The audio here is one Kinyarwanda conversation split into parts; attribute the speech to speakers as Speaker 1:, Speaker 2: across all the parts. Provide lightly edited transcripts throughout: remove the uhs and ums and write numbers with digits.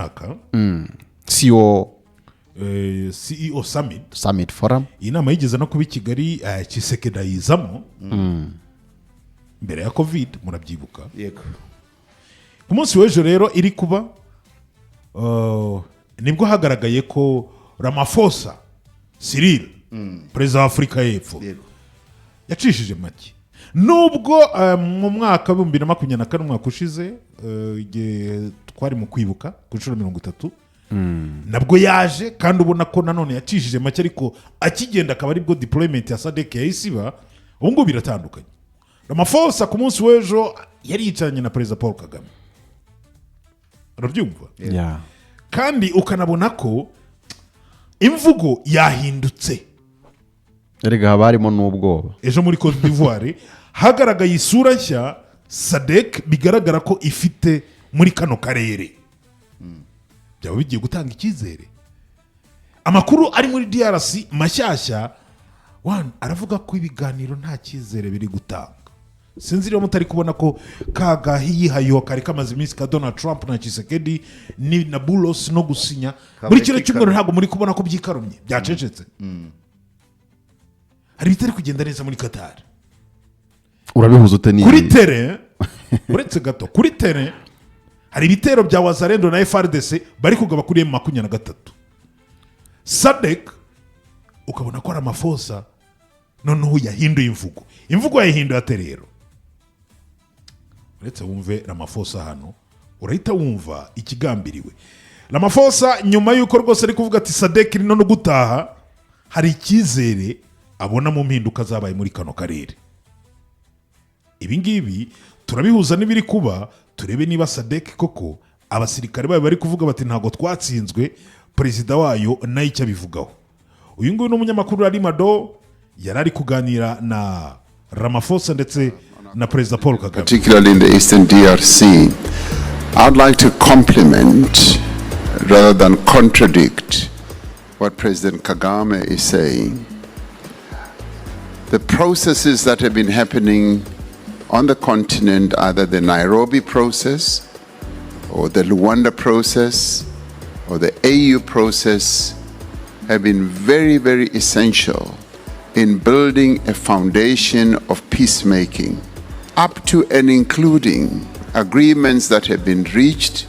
Speaker 1: mwaka CEO Summit
Speaker 2: Forum.
Speaker 1: iyi nama yigeze no kuba i Kigali Tshisekedi ayizamo mbere ya covid murabyibuka
Speaker 3: yego
Speaker 1: ku munsi w'ejo rero iri kuba nibwo hagaragaye ko Ramaphosa Cyril perezida wa Afurika y'Epfo yacishije make nubwo mu mwaka wa 2024 umwaka ushize igihe twari mu kwibuka ku nshuro 30 nabwo yaje kandi ubona ko nanone yacishije make ariko akigenda akaba aribwo deployment ya SADC yahisiba ubu ngubu biratandukanye. Ramaphosa ku munsi w'ejo yari yicaranye na perezida Paul Kagame urabyumva kandi ukanabona ko imvugo yahindutse.
Speaker 2: Erega haba harimo n'ubwoba.
Speaker 1: Ejo muri Côte d'Ivoire hagaragaye isura nshya SADC bigaragara ko ifite muri kano karere. Byaba bigiye gutanga icyizere. Amakuru ari muri DRC mashyashya aravuga ko ibiganiro nta cyizere biri gutanga. Sinzi rero mutari kubona ko kagahiyihayo kari kamaze iminsi ka Donald Trump na Tshisekedi ni na Bulos no gusinya muri kino cyumweru ntabwo muri kubona ko byikarumye byacecetse. Hari bitari kugenda neza muri Qatar.
Speaker 2: Urabihuza ute ni
Speaker 1: kuri tere uretse gato kuri tere hari ibitero bya Wazalendo na FRDC bari kugaba kuri M23. SADC ukabona ko Ramaphosa noneho yahinduye imvugo yahinduye aterero. Uretse wumve Ramaphosa hano urahita wumva ikigambiriwe. Ramaphosa nyuma yuko rwose ari kuvuga ati SADC iri no gutaha hari icyizere abona mu mpinduka zabaye muri kano karere. Ibi ngibi turabihuza n'ibiri kuba turebe niba SADC koko abasirikare bayo bari kuvuga bati ntago twatsinzwe perezida wayo nayo icyo abivugaho. Uyu nguyu n'umunyamakuru ari Mado yarari kuganira na Ramaphosa ndetse na perezida Paul Kagame.
Speaker 4: Particularly in the Eastern DRC, I'd like to compliment rather than contradict what President Kagame is saying. The processes that have been happening on the continent, either the Nairobi process or the Luanda process or the AU process, have been very, very essential in building a foundation of peacemaking, up to and including agreements that have been reached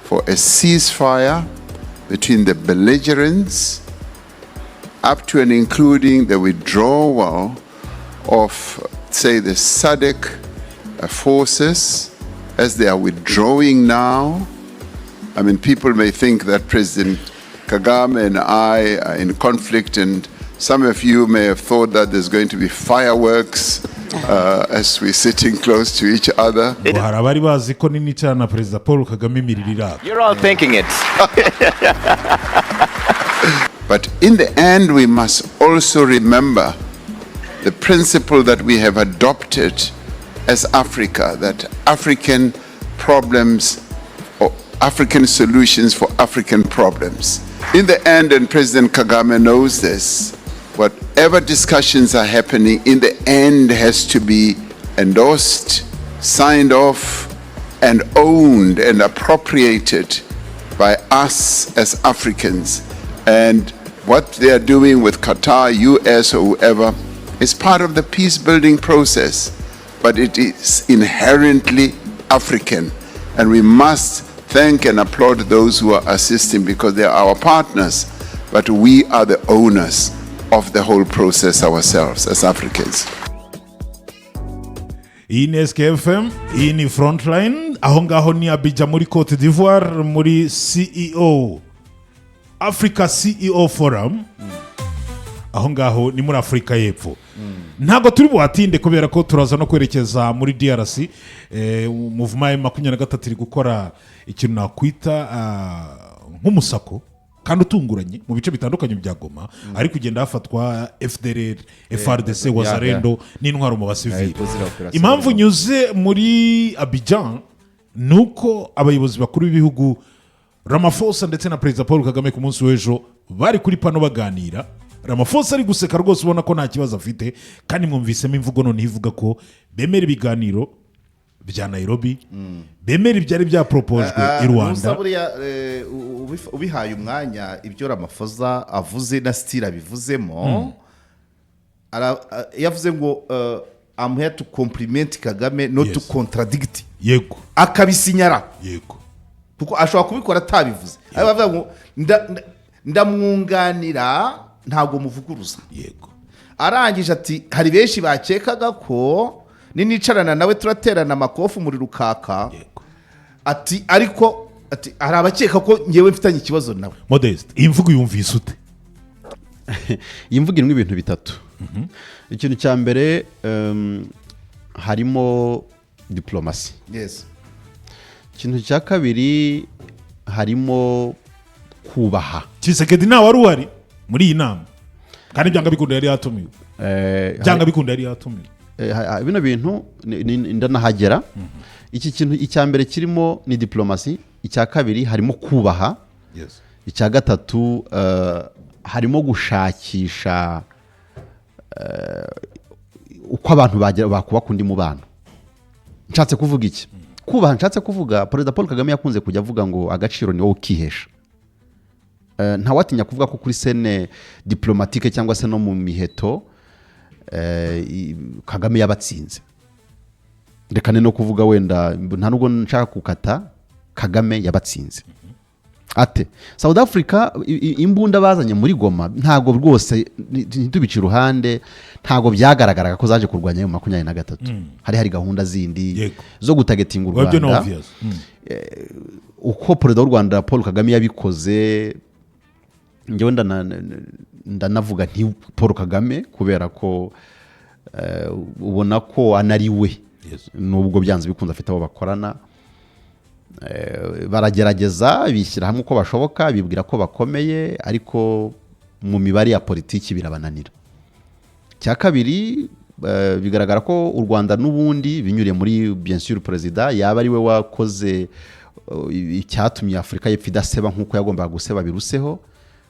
Speaker 4: for a ceasefire between the belligerents, up to and including the withdrawal of, say, the SADC forces as they are withdrawing now. I mean, people may think that President Kagame and I are in conflict, and some of you may have thought that there's going to be fireworks as we're sitting close to each other.
Speaker 1: You're
Speaker 5: all thinking it.
Speaker 4: But in the end, we must also remember the principle that we have adopted as Africa, that African problems or African solutions for African problems. In the end, and President Kagame knows this, whatever discussions are happening, in the end has to be endorsed, signed off, and owned and appropriated by us as Africans. And what they are doing with Qatar, US, or whoever is part of the peace-building process, but it is inherently African. And we must thank and applaud those who are assisting because they are our partners, but we are the owners of the whole process ourselves as Africans.
Speaker 1: Iyi ni SKFM, iyi ni Frontline, aho ngaho ni Abidjan muri Côte d'Ivoire muri CEO Africa CEO Forum. Aho ngaho ni muri Afurika y'Epfo. Ntabwo turi buhatinde kubera ko turaza no kwerekeza muri DRC. Movement 23 iri gukora ikintu nakwita nk'umusako kandi utunguranye mu bice bitandukanye bya Goma, ari kugenda hafatwa FDLR, FRDC, Wazalendo n'intwaro mu basivili. Impamvu nyuze muri Abidjan nuko abayobozi bakuru b'ibihugu Ramaphosa ndetse na Perezida Paul Kagame ku munsi w'ejo bari kuri pano baganira. Ramaphosa ari guseka rwose ubona ko nta kibazo afite, kandi mwumvisemo imvugo none ivuga ko bemera ibiganiro bya Nairobi bemera ibyari byaproposed i Rwanda.
Speaker 3: buriya ubihaye umwanya ibyo Ramaphosa avuze na style abivuzemo yavuze ngo I'm here to compliment Kagame not to contradict.
Speaker 1: Yego
Speaker 3: Akabisinyara.
Speaker 1: Yego
Speaker 3: kuko ashobora kubikora atabivuze abavuga ngo ndamwunganira ntago muvuguruza.
Speaker 1: Yego
Speaker 3: arangije ati hari benshi bakekaga ko ninicarana nawe turaterana amakofu muri rukaka.
Speaker 1: Yego
Speaker 3: ati ariko ati hari abakeka ko ngewe mfitanye ikibazo nawe.
Speaker 1: Modeste imvugo yumvise ute?
Speaker 2: iyi mvugo irimo ibintu bitatu. Ikintu cya mbere harimo diplomasi.
Speaker 3: Yes.
Speaker 2: Ikintu cya kabiri harimo kubaha.
Speaker 1: Tshisekedi nawe wari uhari muri iyi nama kandi byanga bikunda yari yatumiwe. Byanga bikunda yari yatumiwe.
Speaker 2: Bino bintu ndanahagera. Iki kintu icya mbere kirimo ni diplomasi, icya kabiri harimo kubaha.
Speaker 1: Yes.
Speaker 2: Icya gatatu harimo gushakisha uko abantu bakubaka undi mubano. Nshatse kuvuga iki? Kubaha nshatse kuvuga Perezida Paul Kagame yakunze kujya avuga ngo agaciro ni wowe ukihesha. Ntawatinya kuvuga ko kuri sene diplomatique cyangwa se no mu miheto Kagame yabatsinze. Rekane no kuvuga wenda nta nubwo nshaka kukata Kagame yabatsinze. Ate South Africa imbunda bazanye muri Goma ntago rwose ntitubici ruhande, ntago byagaragaraga ko zaje kurwanya mu 23. Hari gahunda zindi zo gutagetinga u Rwanda. Uko Perezida w'u Rwanda Paul Kagame yabikoze ngewe ndanavuga nti Paul Kagame kubera ko ubona ko anariwe nubwo byanze bikunze afite abo bakorana. Baragerageza bishyira hamwe uko bashoboka bibwira ko bakomeye ariko mu mibare ya politiki birabananira. Cya kabiri bigaragara ko u Rwanda n'ubundi binyuriye muri bien sûr president yaba ari we wakoze icyatumye Afrika y'Epfo idaseba nkuko yagombaga guseba biruseho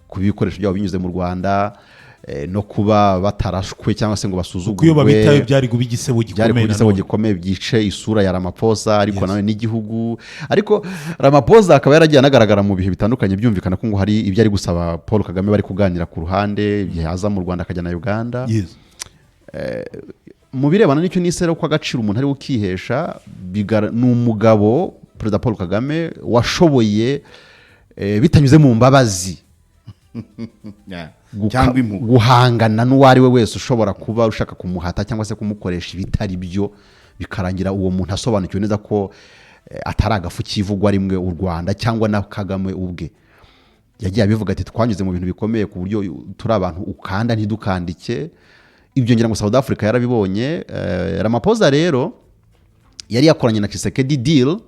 Speaker 2: kubikoresho byabo binyuze mu Rwanda no kuba batarashwe cyangwa se ngo basuzugurwe.
Speaker 1: Kuyo babitaye byari gubigisebo
Speaker 2: gikomeye byice isura ya Ramaphosa ariko nawe n'igihugu. Ariko Ramaphosa akaba yaragiye anagaragara mu bihe bitandukanye byumvikana ko ngo hari ibyo ari gusaba Paul Kagame bari kuganira ku ruhande yaza mu Rwanda akajya na Uganda. Mu birebana n'icyo nisera ko agaciro umuntu ari ukihesha n'umugabo Perezida Paul Kagame washoboye bitanyuze mu mbabazi guhangana n'uwari we wese ushobora kuba ushaka kumuhata cyangwa se kumukoresha ibitari byo bikarangira uwo muntu asobanukiwe neza ko atari agafu kivugwa rimwe u Rwanda cyangwa na Kagame ubwe. Yagiye abivuga ati twanyuze mu bintu bikomeye ku buryo turi abantu ukanda ntidukandike. Ibyo ngira ngo South Africa yarabibonye. Ramaphosa rero yari yakoranye na Tshisekedi deal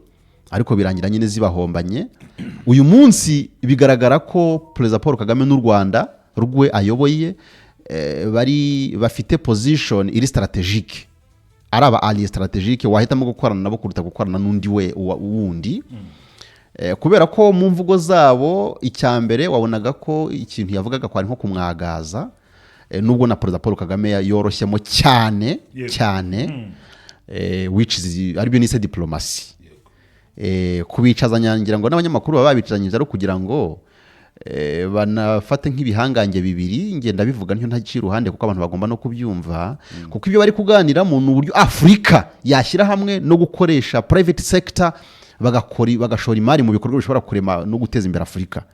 Speaker 2: ariko birangira nyine zibahombanye. Uyu munsi bigaragara ko Perezida Paul Kagame n'u Rwanda rugwe ayoboye bari bafite position iri strategique, araba ali strategique wahitamo gukorana nabo kuruta gukorana n'undi wundi. Kubera ko mu mvugo zabo icyambere wabonaga ko ikintu yavugaga ko ari nko kumwagaza nubwo na Perezida Paul Kagame yoroshyemo cyane which is aribyo nise diplomasi. Kubicazanya ngira ngo n'abanyamakuru baba babicazanyije ari kugira ngo banafate nk'ibihangange bibiri. Ngenda bivuga ntyo ntaci ruhande kuko abantu bagomba no kubyumva kuko ibyo bari kuganira mu buryo Afrika yashyira hamwe no gukoresha private sector bagashora imari mu bikorwa bishobora kurema no guteza imbere Afrika.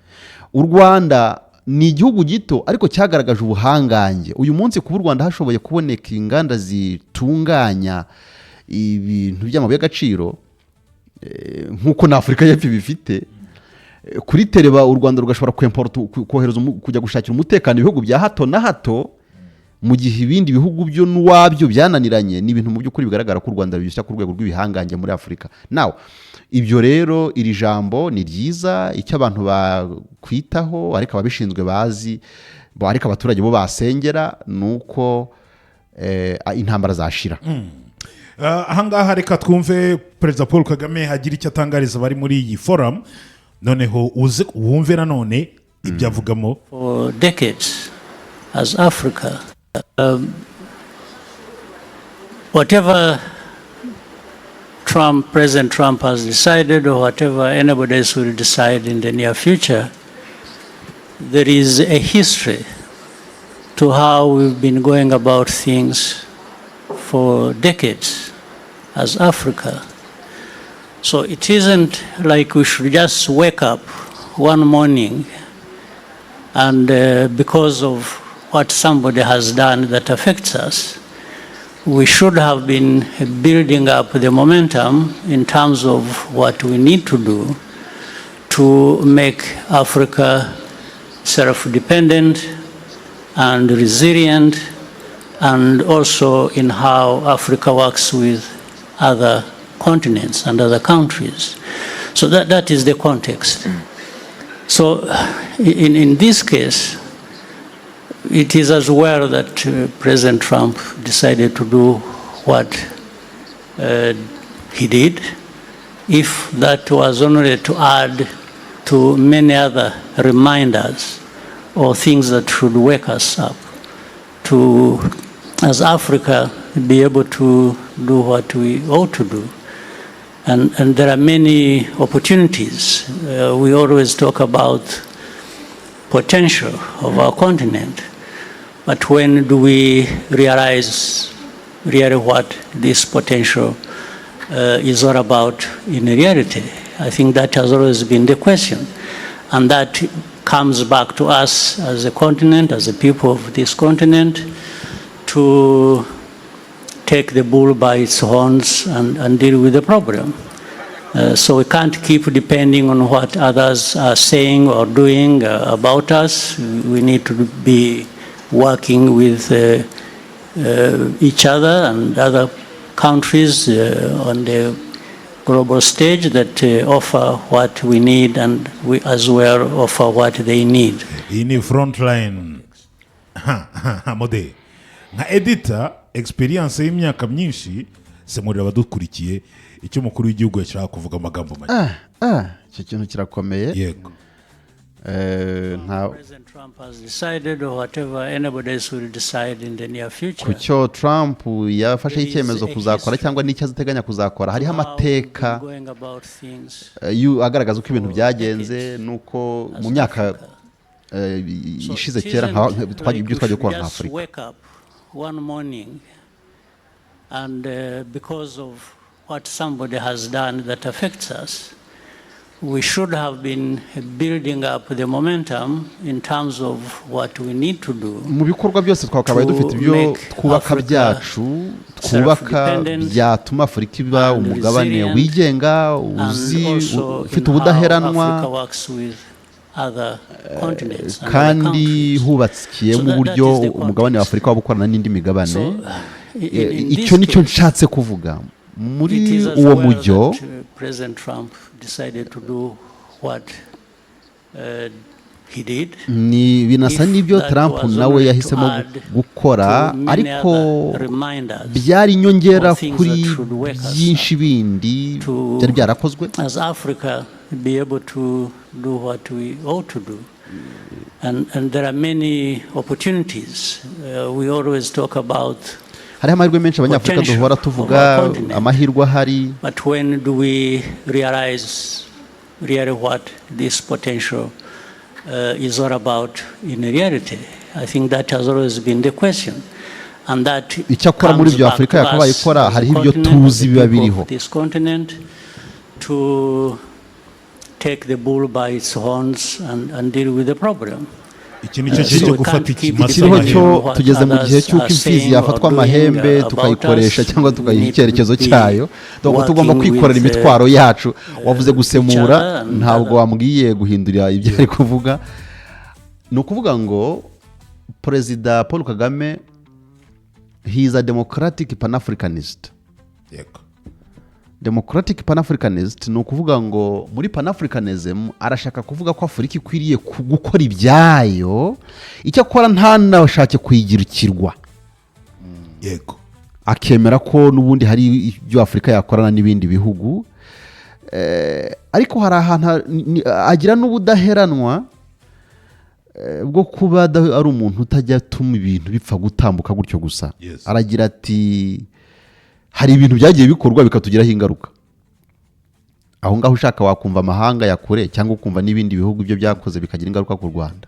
Speaker 2: U Rwanda ni igihugu gito ariko cyagaragaje ubuhangange. Uyu munsi kuba u Rwanda hashoboye kuboneka inganda zitunganya ibintu by'amabuye y'agaciro nkuko na Afrika y'Epfo bifite, kuri tereba u Rwanda rugashobora kohereza kujya gushakira umutekano ibihugu bya hato na hato mu gihe ibindi bihugu byo n'uwabyo byananiranye. Ni ibintu mu by'ukuri bigaragara ko u Rwanda bishyira ku rwego rw'ibihangange muri Afrika. Now ibyo rero iri jambo ni ryiza icyo abantu bakwitaho ariko ababishinzwe bazi ariko abaturage bo basengera nuko intambara zashira.
Speaker 1: Ahangaha reka twumve Perezida Paul Kagame hagira icyo atangariza bari muri iyi forum, noneho uze wumve nanone ibyo avugamo.
Speaker 6: For decades as Africa, whatever President Trump has decided, or whatever anybody else will decide in the near future, there is a history to how we've been going about things for decades as Africa. So it isn't like we should just wake up one morning and because of what somebody has done that affects us, we should have been building up the momentum in terms of what we need to do to make Africa self-dependent and resilient, and also in how Africa works with other continents and other countries. So that is the context. So in this case, it is as well that President Trump decided to do what he did. If that was only to add to many other reminders or things that should wake us up to, as Africa, be able to do what we ought to do. And there are many opportunities. We always talk about potential of our continent, but when do we realize really what this potential is all about in reality? I think that has always been the question. And that comes back to us as a continent, as a people of this continent, to take the bull by its horns and deal with the problem. So we can't keep depending on what others are saying or doing about us. We need to be working with each other and other countries on the global stage that offer what we need, and we as well offer what they need.
Speaker 1: In frontline mode nka editor experience y'imyaka myinshi semurira abadukurikiye icyo mukuru w'igihugu yashaka kuvuga amagambo make.
Speaker 2: Icyo kintu kirakomeye.
Speaker 1: Yego.
Speaker 6: President Trump has decided, or whatever anybody else will decide in the near future.
Speaker 2: Kucyo Trump yafashe icyemezo kuzakora cyangwa n'icyo aziteganya kuzakora, hariho amateka agaragaza uko ibintu byagenze nuko mu myaka ishize kera twagiye gukora nka Afurika.
Speaker 6: One morning, and because of what somebody has done that affects us, we should have been building up the momentum in terms of what we need to do.
Speaker 2: Mu bikorwa byose twakabaye dufite ibyo twubaka byacu, twubaka byatuma Afurika iba umugabane wigenga, ufite ubudaheranwa, kandi hubatsiye mu buryo umugabane wa Afurika wabukorana n'indi migabane. Icyo nicyo nshatse kuvuga. Muri uwo mujyo
Speaker 6: President Trump decided to do what he did.
Speaker 2: Ni binasa n'ibyo Trump nawe yahisemo gukora, ariko byari inyongera kuri byinshi bindi byari byarakozwe.
Speaker 6: As Africa be able to do what we ought to do. And there are many opportunities. We always talk about
Speaker 2: hari amahirwe menshi abanyafurika duhora tuvuga, amahirwe ahari.
Speaker 6: But when do we realize really what this potential is all about in reality? I think that has always been the question. And that
Speaker 2: icyakora muri byo Afurika yakabaye ikora, hariho ibyo tuzi biba biriho.
Speaker 6: This continent to take the bull by its horns and deal with the problem.
Speaker 1: Ikintu gufata
Speaker 2: ikiriho cyo tugeze mu gihe cy'uko imfizi yafatwa amahembe tukayikoresha cyangwa tukayiha icyerekezo cyayo. Doko tugomba kwikorera imitwaro yacu. Wavuze gusemura, ntabwo wambwiye guhindura ibyo ari kuvuga. Ni ukuvuga ngo Perezida Paul Kagame, he is a democratic pan-Africanist.
Speaker 1: Yego.
Speaker 2: Democratic pan-Africanist ni ukuvuga ngo muri pan-Africanism arashaka kuvuga ko Afurika ikwiriye gukora ibyayo, icyo akora ntanashake kuyigirukirwa.
Speaker 1: Yego.
Speaker 2: Akemera ko n'ubundi hari ibyo Afurika yakorana n'ibindi bihugu, ariko hari ahantu agira n'ubudaheranwa bwo kuba ari umuntu utajya atuma ibintu bipfa gutambuka gutyo gusa.
Speaker 1: Yes.
Speaker 2: Aragira ati hari ibintu byagiye bikorwa bikatugiraho ingaruka. aho ngaho ushaka wakumva amahanga ya kure cyangwa ukumva n'ibindi bihugu byo byakoze bikagira ingaruka ku Rwanda.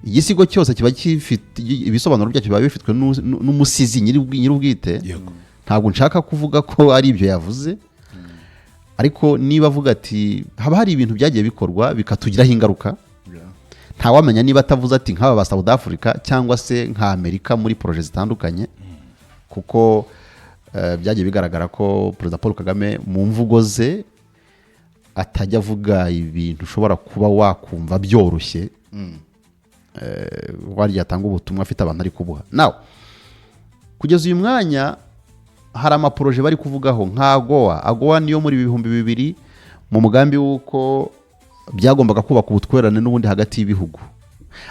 Speaker 2: Igisigo cyose kiba gifite ibisobanuro byacyo biba bifitwe n'umusizi nyir'ubwite. Ntabwo nshaka kuvuga ko ari ibyo yavuze, ariko niba avuga ati haba hari ibintu byagiye bikorwa bikatugiraho ingaruka, ntawamenya niba atavuze ati nk'aba ba South Africa cyangwa se nka Amerika muri projet zitandukanye, kuko byagiye bigaragara ko Perezida Paul Kagame mu mvugo ze atajya avuga ibintu ushobora kuba wakumva byoroshye, wari yatanga ubutumwa afite abantu ari kubuha. Now kugeza uyu mwanya hari amaproje bari kuvugaho nka AGOA niyo muri 2000 mu mugambi w'uko byagombaga kubaka ubutwererane n'ubundi hagati y'ibihugu,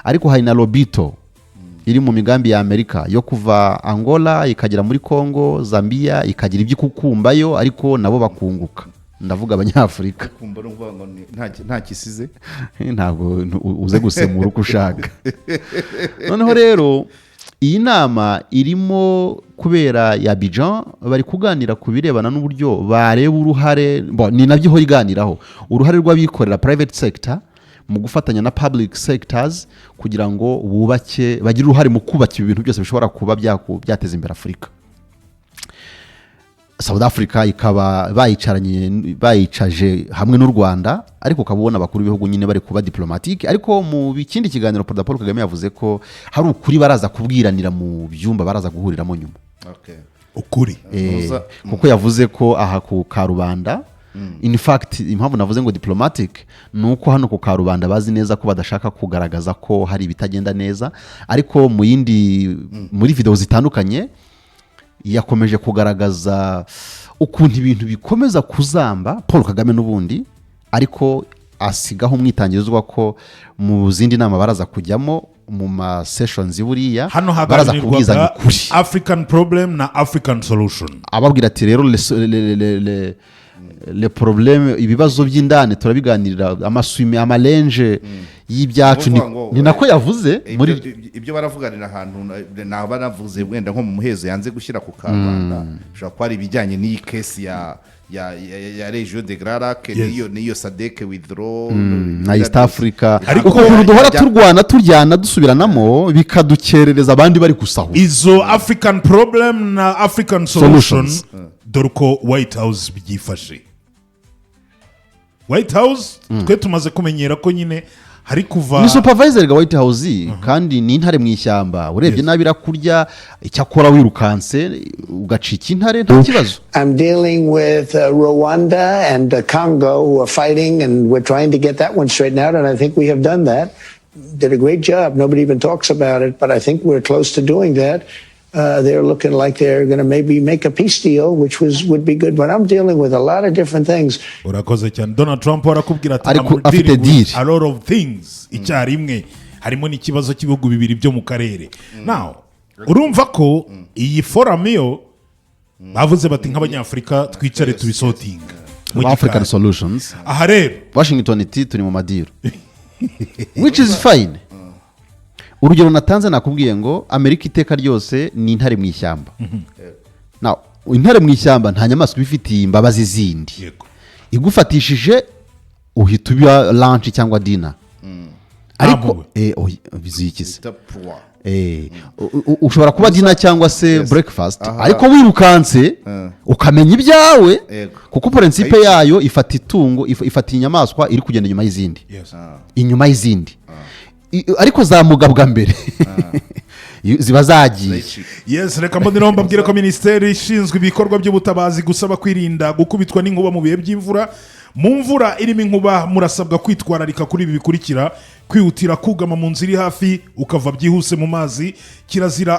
Speaker 2: ariko hari na Lobito iri mu migambi ya Amerika yo kuva Angola ikagera muri Congo, Zambia ikagira ibyikukumbayo, ariko nabo bakunguka. Ndavuga abanyafurika
Speaker 3: kumva no ngo nta kisize
Speaker 2: ntabwo uze gusemura uko ushaka. Noneho rero iyi nama irimo kubera ya Abidjan, bari kuganira ku birebana n'uburyo bareba uruhare, ni nabyo ihora iganiraho, uruhare rw'abikorera private sector mu gufatanya na public sectors kugira ngo bubake, bagire uruhare mu kubaka ibintu byose bishobora kuba byateza imbere Afurika. South Africa ikaba bayicaje hamwe n'u Rwanda, ariko ukabona abakuru b'ibihugu nyine bari kuba diplomatique, ariko mu bikindi kiganiro Perezida Paul Kagame yavuze ko hari ukuri baraza kubwiranira mu byumba baraza guhuriramo nyuma.
Speaker 1: Ukuri
Speaker 2: kuko yavuze ko aha ku Karubanda, in fact impamvu navuze ngo diplomatic nuko hano ku Karubanda bazi neza ko badashaka kugaragaza ko hari ibitagenda neza, ariko mu yindi muri video zitandukanye yakomeje kugaragaza ukuntu ibintu bikomeza kuzamba Paul Kagame n'ubundi, ariko asigaho umwitangirizwa ko mu zindi nama baraza kujyamo mu ma sessions buriya
Speaker 1: baraza kubwizanya ukuri, African problem na African solution.
Speaker 2: Ababwira ati rero le problème, ibibazo by'indane turabiganirira, amaswime amalenje y'ibyacu, ni nako yavuze
Speaker 3: muri ibyo baravuganira ahantu na baravuze wenda nko mu muhezo yanze gushyira ku Karubanda, ushobora kuba ari ibijyanye n'iyi case ya Region de Grand Lac, niyo SADC withdraw
Speaker 2: na East Africa, ariko duhora turwana turyana dusubiranamo bikadukerereza abandi bari gusahura
Speaker 1: izo African problem na African solution. Dorko White House byifashe. White House twe tumaze kumenyera ko nyine hari kuva
Speaker 2: ni supervisor ga White House, kandi ni intare mu ishyamba, urebye nabira kurya icyakora wirukanse ugacika intare nta kibazo.
Speaker 7: I'm dealing with Rwanda and Congo who are fighting, and we're trying to get that one straightened out, and I think we have done that. Did a great job. Nobody even talks about it, but I think we're close to doing that. They're looking like they're going to maybe make a peace deal, which would be good. But I'm dealing with a lot of different things.
Speaker 1: Urakoze cyane. Donald Trump arakubwira ati
Speaker 2: afite deal
Speaker 1: a lot of things icyarimwe, harimo n'ikibazo cy'ibihugu bibiri byo mu karere. Now urumva ko iyi forum yo bavuze bati nk'abanyafrika twicare tubisotinga
Speaker 2: mu African solutions.
Speaker 1: Aha rero
Speaker 2: Washington iti turi mu madiro which is fine. Urugero natanze nakubwiye ngo Amerika iteka ryose ni intare mu ishyamba. Now intare mu ishyamba nta nyamaswa bifitiye imbabazi zindi, igufatishije uhita uba lunch cyangwa dinner, ariko bizikize ushobora kuba dinner cyangwa se breakfast, ariko wirukanse ukamenya ibyawe, kuko principe yayo ifata itungo, ifata inyamaswa iri kugenda inyuma y'izindi, inyuma y'izindi, ariko zamugabwa mbere ziba zagiye.
Speaker 1: Yes, reka mbonera mbabwira ko Minisiteri ishinzwe ibikorwa by'ubutabazi gusaba kwirinda gukubitwa n'inkuba mu bihe by'imvura. Mu mvura irimo inkuba murasabwa kwitwararika kuri ibi bikurikira: kwihutira kugama mu nzira iri hafi ukava byihuse mu mazi, kirazira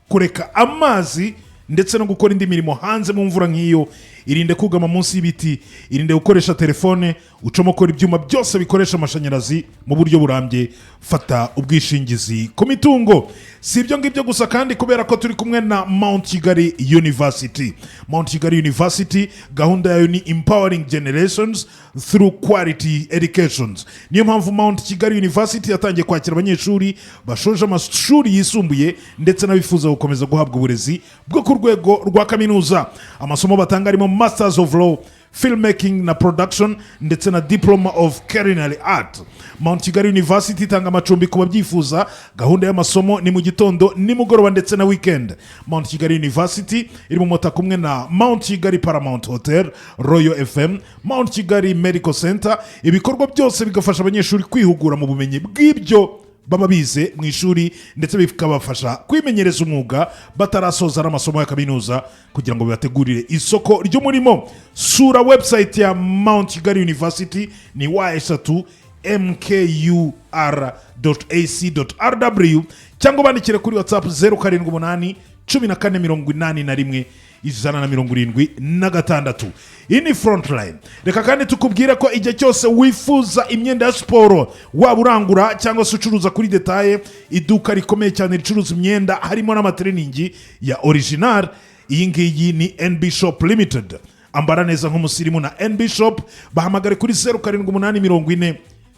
Speaker 1: kureka amazi ndetse no gukora indi mirimo hanze mu mvura nk'iyo. Irinde kugama munsi y'ibiti, irinde gukoresha telefone, ucomokora ibyuma byose bikoresha amashanyarazi mu buryo burambye, fata ubwishingizi ku mitungo. Si ibyo ngibyo gusa kandi, kubera ko turi kumwe na Mount Kigali University. Mount Kigali University gahunda yayo ni empowering generations through quality educations. Niyo mpamvu Mount Kigali University yatangiye kwakira abanyeshuri bashoje amashuri yisumbuye ndetse n'abifuza gukomeza guhabwa uburezi bwo ku rwego rwa kaminuza. Amasomo batanga arimo Masters of Law, filmmaking na production ndetse na diploma of culinary art. Mount Kigali University itanga amacumbi ku babyifuza. Gahunda y'amasomo ni mu gitondo nimugoroba ndetse na weekend. Mount Kigali University iri mu mota kumwe na Mount Kigali Paramount Hotel, Royal FM, Mount Kigali Medical Center. Ibikorwa byose bigafasha abanyeshuri kwihugura mu bumenyi bw'ibyo baba bize mu ishuri ndetse bikabafasha kwimenyereza umwuga batarasoza n'amasomo ya kaminuza kugira ngo bibategurire isoko ry'umurimo. Sura website ya Mount Kigali University ni y3mkur.ac.rw cyangwa bandikire kuri WhatsApp 078 1481 176. Iyi ni Frontline. Reka kandi tukubwire ko igihe cyose wifuza imyenda ya siporo, waba urangura cyangwa se ucuruza kuri detaye, iduka rikomeye cyane ricuruza imyenda harimo n'amatreningi ya original. Iyi ngiyi ni NB Shop Limited. Ambara neza nk'umusirimu na NB Shop. Bahamagare kuri 0784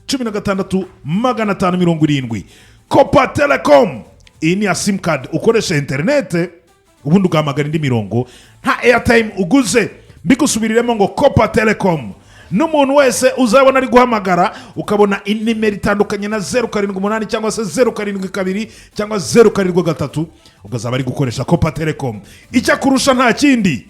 Speaker 1: 16 Copa Telecom. Iyi ni ya sim card ukoresha interinete ubundi ugahamagara indi mirongo nta airtime uguze. Mbigusubiriremo ngo Copa Telecom. N'umuntu wese uzabona ari guhamagara ukabona inimero itandukanye na 078 cyangwa se 072 cyangwa 073 ugazaba ari gukoresha Copa Telecom. Icyo kurusha nta kindi,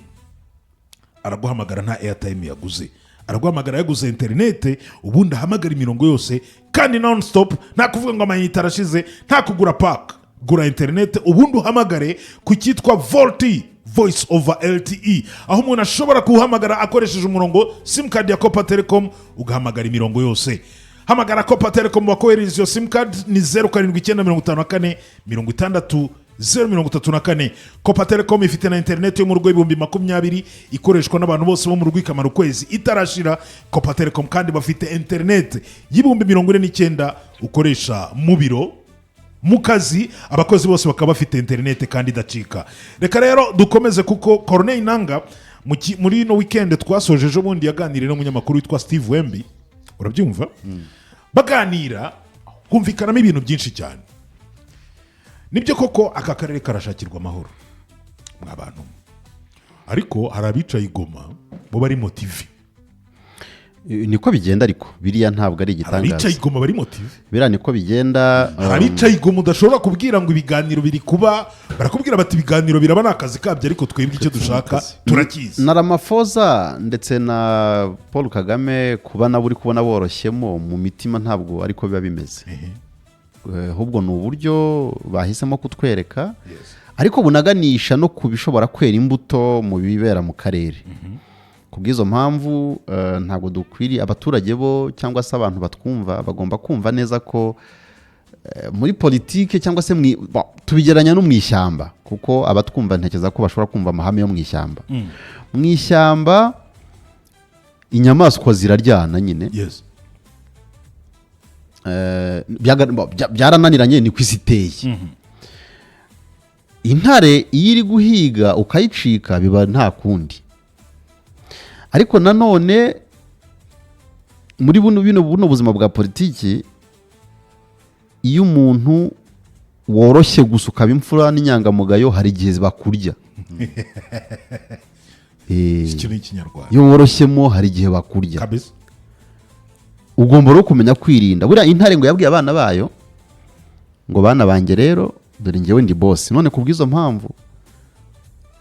Speaker 1: araguhamagara nta airtime yaguze, araguhamagara yaguze interinete ubundi ahamagara imirongo yose kandi non stop. Nta kuvuga ngo amayinite arashize, nta kugura pack. Gura interinete ubundi uhamagare ku cyitwa Volti, Voice over LTE, aho umuntu ashobora kuhamagara akoresheje umurongo sim card ya Copa Telecom ugahamagara imirongo yose. Hamagara Copa Telecom bakohereza iyo sim card ni 079554 60 Copa Telecom ifite na internet yo mu rugo 2020 ikoreshwa n'abantu bose bo mu rugo ikamara ukwezi itarashira. Copa Telecom kandi bafite internet y'49 ukoresha mu biro, mu kazi, abakozi bose bakaba bafite internet kandi idacika. Reka rero dukomeze kuko Corneille Nangaa muri no weekend twasojeje ubundi yaganiriye n'umunyamakuru witwa Steve Wemby. Urabyumva? Baganira humvikanamo ibintu byinshi cyane. Nibyo koko aka karere karashakirwa amahoro mw'abantu, ariko harabicaye igoma bo bari motive.
Speaker 2: Niko bigenda, ariko biriya ntabwo ari igitangaza.
Speaker 1: Harabicaye igoma bari motive,
Speaker 2: biriya niko bigenda.
Speaker 1: Harabicaye igoma udashobora kubwira ngo ibiganiro biri kuba, barakubwira bati ibiganiro biraba n'akazi kabyo, ariko twebwe icyo dushaka turakizi.
Speaker 2: Na Ramaphosa ndetse na Paul Kagame kuba nabo uri kubona boroshyemo mu mitima ntabwo ariko biba bimeze. Ahubwo ni uburyo bahisemo kutwereka, ariko bunaganisha no kubishobora kwera imbuto mu bibera mu karere. Kubw'izo mpamvu ntabwo dukwiriye abaturage bo cyangwa se abantu batwumva bagomba kumva neza ko muri politike cyangwa se tubigeranya no mu ishyamba, kuko abatwumva ntekereza ko bashobora kumva amahame yo mu ishyamba. Mu ishyamba inyamaswa ziraryana nyine. Byarananiranye ni kwiziteye. Intare iyo iri guhiga ukayicika biba nta kundi. Ariko nanone muri buno buzima bwa politiki, iyo umuntu woroshye gusa ukaba imfura n'inyangamugayo hari igihe bakurya. Iyo woroshyemo hari igihe bakurya. Ugomba rero kumenya kwirinda. Buriya intare ngo yabwiye abana bayo ngo bana banjye rero dore njyewe ndi boss. None kubw'izo mpamvu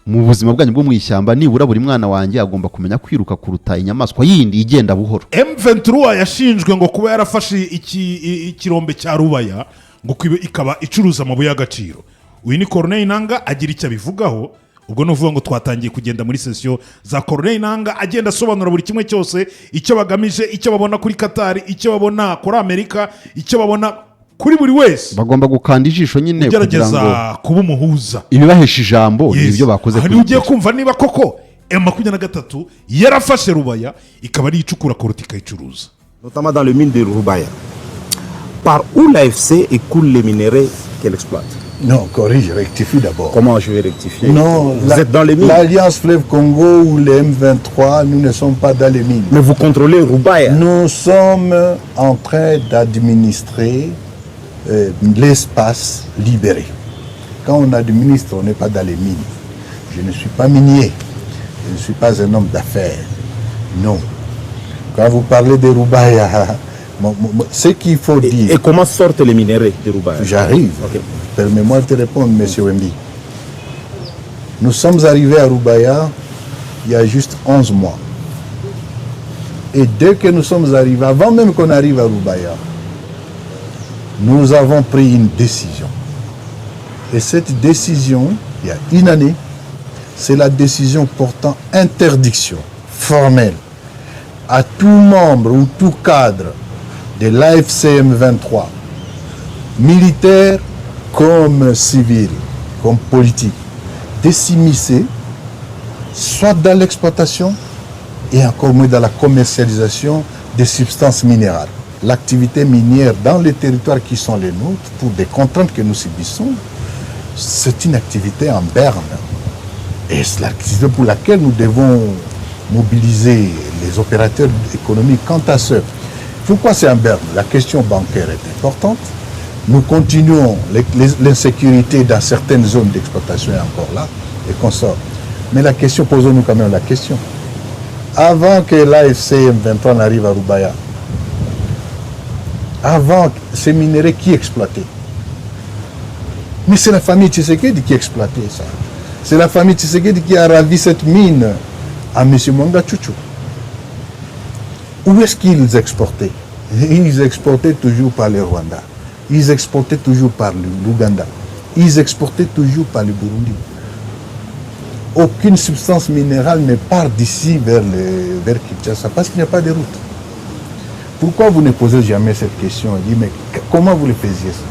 Speaker 2: mu buzima bwanyu bwo mu ishyamba nibura buri mwana wanjye agomba kumenya kwiruka kuruta inyamaswa yindi igenda buhoro.
Speaker 1: M23 yashinjwe ngo kuba yarafashe ikirombe cya Rubaya ngo ikaba icuruza amabuye y'agaciro. Uyu ni Corneille Nangaa agira icyo abivugaho. Ubwo nuvuga ngo twatangiye kugenda muri session za Corneille Nangaa agenda asobanura buri kimwe cyose, icyo bagamije, icyo babona kuri Qatar, icyo babona kuri Amerika, icyo babona kuri buri wese.
Speaker 2: Bagomba gukanda ijisho nyine
Speaker 1: kugira ngo kuba umuhuza.
Speaker 2: Ibibahesha ijambo nibyo bakoze.
Speaker 1: Hari ugiye kumva niba koko M23 yarafashe Rubaya ikaba ari icukura korutika icuruza.
Speaker 8: Notamment dans le mine de Rubaya. Par où l'AFC écoule les minerais qu'elle exploite?
Speaker 9: Non, corrige, rectifie d'abord.
Speaker 8: Comment je vais rectifier?
Speaker 9: Non,
Speaker 8: vous êtes dans les mines.
Speaker 9: L'Alliance Fleuve Congo ou les M23, nous ne sommes pas dans les mines.
Speaker 8: Mais vous contrôlez Rubaya.
Speaker 9: Nous sommes en train d'administrer l'espace libéré. Quand on administre, on n'est pas dans les mines. Je ne suis pas minier. Je ne suis pas un homme d'affaires. Non. Quand vous parlez de Roubaïa, ce qu'il faut dire...
Speaker 8: Et comment sortent les minerais de Roubaïa?
Speaker 9: J'arrive.
Speaker 8: Okay.
Speaker 9: Permets-moi de te répondre, M. Wemby. Nous sommes arrivés à Roubaïa il y a juste 11 mois. Et dès que nous sommes arrivés, avant même qu'on arrive à Roubaïa, nous avons pris une décision. Et cette décision, il y a une année, c'est la décision portant interdiction formelle à tout membre ou tout cadre de l'AFCM 23, militaire comme civil, comme politique, de s'immiscer soit dans l'exploitation et encore moins dans la commercialisation des substances minérales. L'activité minière dans les territoires qui sont les nôtres, pour des contraintes que nous subissons, c'est une activité en berne. Et c'est l'activité pour laquelle nous devons mobiliser les opérateurs économiques quant à ce. Pourquoi c'est en berne? La question bancaire est importante. Nous continuons, l'insécurité dans certaines zones d'exploitation est encore là, et qu'on sort. Mais la question, posons-nous quand même la question. Avant que l'AFCM 23 n'arrive à Roubaïa, avant ces minéraux qui exploitaient? Mais c'est la famille Tshisekedi qui exploitait ça. C'est la famille Tshisekedi qui a ravi cette mine à M. Mwanga Tchouchou. Où est-ce qu'ils exportaient? Ils exportaient toujours par le Rwanda. Ils exportaient toujours par l'Ouganda. Ils exportaient toujours par le Burundi. Aucune substance minérale ne part d'ici vers Kinshasa parce qu'il n'y a pas de route. Pourquoi vous ne posez jamais cette question? On dit, mais comment vous le faisiez ça?